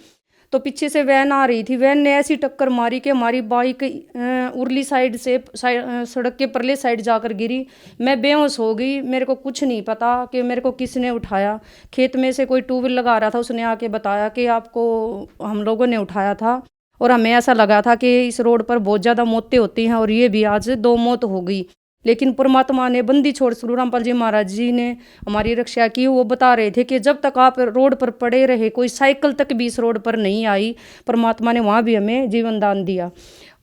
तो पीछे से वैन आ रही थी, वैन ने ऐसी टक्कर मारी कि हमारी बाइक उरली साइड से सड़क के परले साइड जाकर गिरी। मैं बेहोश हो गई, मेरे को कुछ नहीं पता कि मेरे को किसने उठाया। खेत में से कोई 2 व्हीलर लगा रहा था, उसने आके बताया कि आपको हम लोगों ने उठाया था। और हमें ऐसा लगा था कि इस रोड पर बहुत ज़्यादा मौतें होती हैं, और ये भी आज 2 मौत हो गई। लेकिन परमात्मा ने बंदी छोड़ सतगुरु रामपाल जी महाराज जी ने हमारी रक्षा की। वो बता रहे थे कि जब तक आप रोड पर पड़े रहे, कोई साइकिल तक भी इस रोड पर नहीं आई, परमात्मा ने वहाँ भी हमें जीवन दान दिया।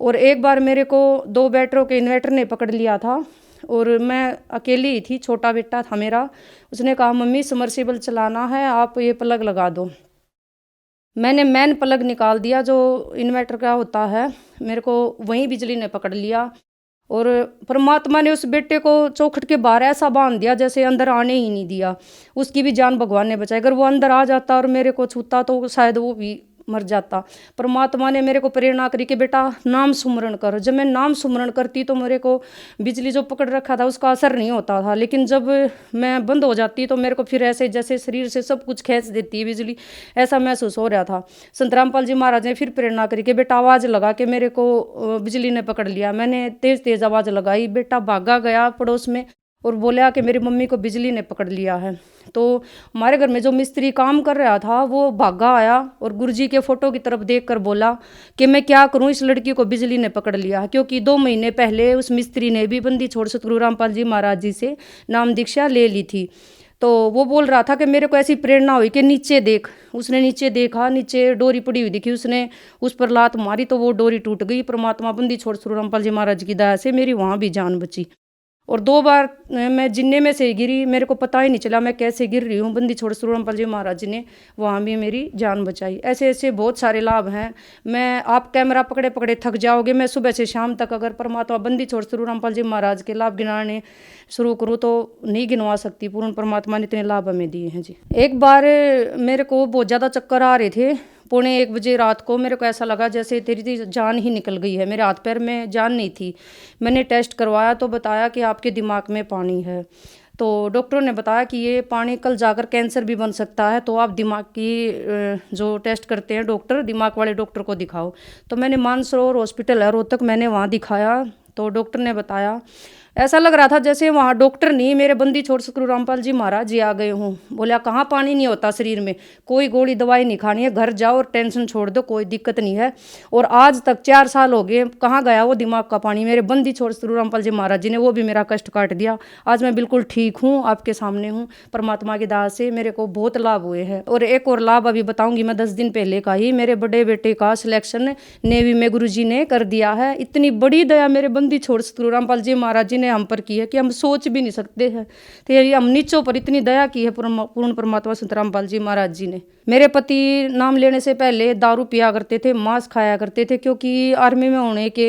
और एक बार मेरे को 2 बैटरों के इन्वर्टर ने पकड़ लिया था, और मैं अकेली ही थी, छोटा बेटा था मेरा। उसने कहा मम्मी समरसेबल चलाना है, आप ये प्लग लगा दो। मैंने मेन प्लग निकाल दिया जो इन्वर्टर का होता है, मेरे को वहीं बिजली ने पकड़ लिया और परमात्मा ने उस बेटे को चौखट के बाहर ऐसा बांध दिया जैसे अंदर आने ही नहीं दिया। उसकी भी जान भगवान ने बचाई। अगर वो अंदर आ जाता और मेरे को छूता तो शायद वो भी मर जाता। परमात्मा ने मेरे को प्रेरणा करी कि बेटा नाम सुमरण कर। जब मैं नाम सुमरण करती तो मेरे को बिजली जो पकड़ रखा था उसका असर नहीं होता था, लेकिन जब मैं बंद हो जाती तो मेरे को फिर ऐसे जैसे शरीर से सब कुछ खींच देती है बिजली, ऐसा महसूस हो रहा था। संत रामपाल जी महाराज ने फिर प्रेरणा करी कि बेटा आवाज़ लगा के मेरे को बिजली ने पकड़ लिया। मैंने तेज़ तेज़ आवाज़ लगाई, बेटा भागा गया पड़ोस में और बोला कि मेरी मम्मी को बिजली ने पकड़ लिया है। तो हमारे घर में जो मिस्त्री काम कर रहा था वो भागा आया और गुरुजी के फोटो की तरफ देखकर बोला कि मैं क्या करूं, इस लड़की को बिजली ने पकड़ लिया है। क्योंकि 2 महीने पहले उस मिस्त्री ने भी बंदी छोड़ सतगुरु रामपाल जी महाराज जी से नाम दीक्षा ले ली थी। तो वो बोल रहा था कि मेरे को ऐसी प्रेरणा हुई कि नीचे देख। उसने नीचे देखा, नीचे डोरी पड़ी हुई दिखी, उसने उस पर लात मारी तो वो डोरी टूट गई। परमात्मा बंदी छोड़ सतगुरु रामपाल जी महाराज की दया से मेरी वहाँ भी जान बची। और 2 बार मैं जिन्ने में से गिरी, मेरे को पता ही नहीं चला मैं कैसे गिर रही हूँ। बंदी छोड़ सतगुरु रामपाल जी महाराज जी ने वहाँ भी मेरी जान बचाई। ऐसे ऐसे बहुत सारे लाभ हैं। मैं आप कैमरा पकड़े पकड़े थक जाओगे। मैं सुबह से शाम तक अगर परमात्मा बंदी छोड़ सतगुरु रामपाल जी महाराज के लाभ गिनाने शुरू करूँ तो नहीं गिनवा सकती। पूर्ण परमात्मा ने इतने लाभ हमें दिए हैं जी। एक बार मेरे को बहुत ज़्यादा चक्कर आ रहे थे। 1:45 बजे रात को मेरे को ऐसा लगा जैसे तेरी जान ही निकल गई है। मेरे हाथ पैर में जान नहीं थी। मैंने टेस्ट करवाया तो बताया कि आपके दिमाग में पानी है। तो डॉक्टरों ने बताया कि ये पानी कल जाकर कैंसर भी बन सकता है, तो आप दिमाग की जो टेस्ट करते हैं डॉक्टर, दिमाग वाले डॉक्टर को दिखाओ। तो मैंने मानसरोवर हॉस्पिटल है रोहतक, मैंने वहाँ दिखाया। तो डॉक्टर ने बताया, ऐसा लग रहा था जैसे वहाँ डॉक्टर नहीं मेरे बंदी छोड़ सतगुरु रामपाल जी महाराज जी आ गए हूँ। बोला कहाँ पानी नहीं होता शरीर में, कोई गोली दवाई नहीं खानी है, घर जाओ और टेंशन छोड़ दो, कोई दिक्कत नहीं है। और आज तक 4 साल हो गए, कहाँ गया वो दिमाग का पानी। मेरे बंदी छोड़ सतगुरु रामपाल जी महाराज जी ने वो भी मेरा कष्ट काट दिया। आज मैं बिल्कुल ठीक हूँ, आपके सामने हूँ। परमात्मा की दया से मेरे को बहुत लाभ हुए हैं। और एक और लाभ अभी बताऊंगी मैं, 10 दिन पहले का ही, मेरे बड़े बेटे का सिलेक्शन नेवी में गुरुजी ने कर दिया है। इतनी बड़ी दया मेरे बंदी छोड़ सतगुरु रामपाल जी महाराज जी ने हम पर की है कि हम सोच भी नहीं सकते हैं। तो ये हम नीचों पर इतनी दया की है पूर्ण परमात्मा संत रामपाल जी महाराज जी ने। मेरे पति नाम लेने से पहले दारू पिया करते थे, मांस खाया करते थे, क्योंकि आर्मी में होने के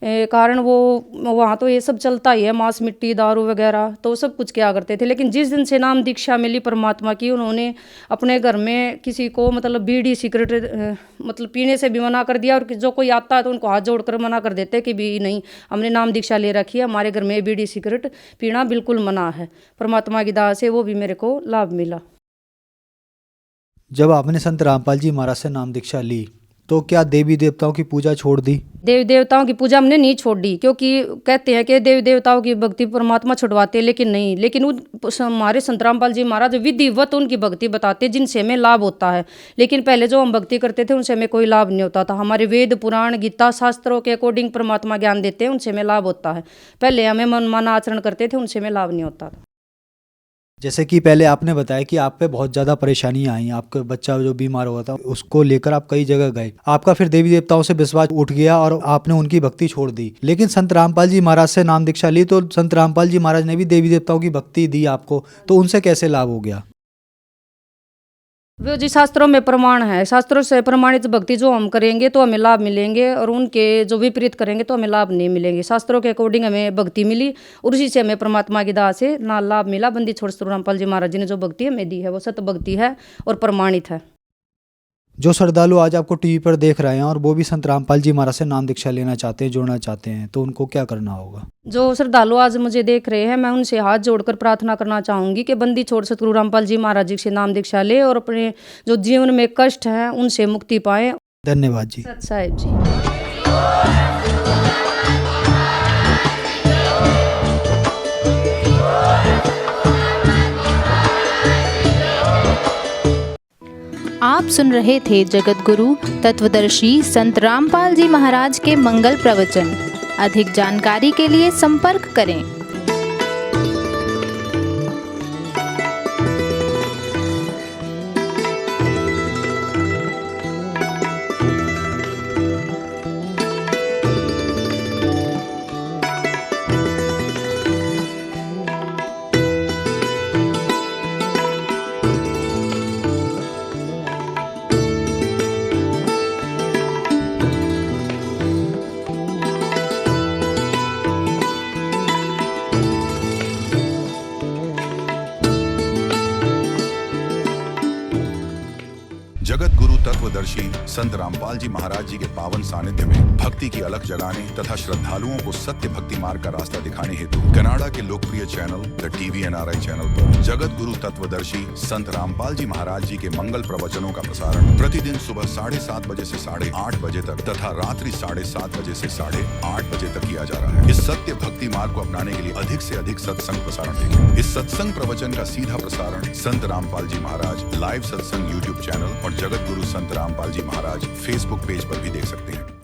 कारण वो वहाँ तो ये सब चलता ही है, मांस मिट्टी दारू वगैरह, तो सब कुछ किया करते थे। लेकिन जिस दिन से नाम दीक्षा मिली परमात्मा की, उन्होंने अपने घर में किसी को मतलब बीड़ी सिगरेट मतलब पीने से भी मना कर दिया। और जो कोई आता है तो उनको हाथ जोड़कर मना कर देते कि भी नहीं, हमने नाम दीक्षा ले रखी है, हमारे घर में बीड़ी सिगरेट पीना बिल्कुल मना है। परमात्मा की दया से वो भी मेरे को लाभ मिला। जब आपने संत रामपाल जी महाराज से नाम दीक्षा ली तो क्या देवी देवताओं की पूजा छोड़ दी? देवी देवताओं की पूजा हमने नहीं छोड़ी, क्योंकि कहते हैं कि देवी देवताओं की भक्ति परमात्मा छुड़वाते, लेकिन नहीं। लेकिन हमारे संत रामपाल जी महाराज विधिवत उनकी भक्ति बताते जिनसे हमें लाभ होता है। लेकिन पहले जो हम भक्ति करते थे उनसे हमें कोई लाभ नहीं होता था। हमारे वेद पुराण गीता शास्त्रों के अकॉर्डिंग परमात्मा ज्ञान देते हैं, उनसे हमें लाभ होता है। पहले हमें मनमाना आचरण करते थे, उनसे हमें लाभ नहीं होता था। जैसे कि पहले आपने बताया कि आप पे बहुत ज़्यादा परेशानियां आई, आपका बच्चा जो बीमार हुआ था उसको लेकर आप कई जगह गए, आपका फिर देवी देवताओं से विश्वास उठ गया और आपने उनकी भक्ति छोड़ दी। लेकिन संत रामपाल जी महाराज से नाम दीक्षा ली तो संत रामपाल जी महाराज ने भी देवी देवताओं की भक्ति दी आपको, तो उनसे कैसे लाभ हो गया? वो जी शास्त्रों में प्रमाण है, शास्त्रों से प्रमाणित भक्ति जो हम करेंगे तो हमें लाभ मिलेंगे, और उनके जो विपरीत करेंगे तो हमें लाभ नहीं मिलेंगे। शास्त्रों के अकॉर्डिंग हमें भक्ति मिली और उसी से हमें परमात्मा की दया से ना लाभ मिला। बंदी छोड़ सतगुरु रामपाल जी महाराज जी ने जो भक्ति हमें दी है वो सत भक्ति है और प्रमाणित है। जो श्रद्धालु आज आपको टीवी पर देख रहे हैं और वो भी संत रामपाल जी महाराज से नाम दीक्षा लेना चाहते हैं, जोड़ना चाहते हैं, तो उनको क्या करना होगा? जो श्रद्धालु आज मुझे देख रहे हैं, मैं उनसे हाथ जोड़कर प्रार्थना करना चाहूँगी कि बंदी छोड़ सतगुरु रामपाल जी महाराज जी से नाम दीक्षा ले और अपने जो जीवन में कष्ट हैं उनसे मुक्ति पाएं। धन्यवाद जी। सत साहिब जी। आप सुन रहे थे जगत गुरु तत्वदर्शी संत रामपाल जी महाराज के मंगल प्रवचन। अधिक जानकारी के लिए संपर्क करें। जगत गुरु तत्वदर्शी संत रामपाल जी महाराज जी के पावन सानिध्य में भक्ति की अलख जगाने तथा श्रद्धालुओं को सत्य भक्ति मार्ग का रास्ता दिखाने हेतु कनाडा के लोकप्रिय channel the TV NRI channel पर जगत गुरु तत्वदर्शी संत रामपाल जी महाराज जी के मंगल प्रवचनों का प्रसारण प्रतिदिन सुबह 7:30 बजे से 8:30 बजे तक तथा रात्रि 7:30 बजे से 8:30 बजे तक किया जा रहा है। इस सत्य भक्ति मार्ग को अपनाने के लिए अधिक से अधिक सत्संग प्रसारण देखें। इस सत्संग प्रवचन का सीधा प्रसारण संत रामपाल जी महाराज लाइव सत्संग YouTube चैनल और जगत गुरु संत रामपाल जी महाराज Facebook पेज पर भी देख सकते हैं।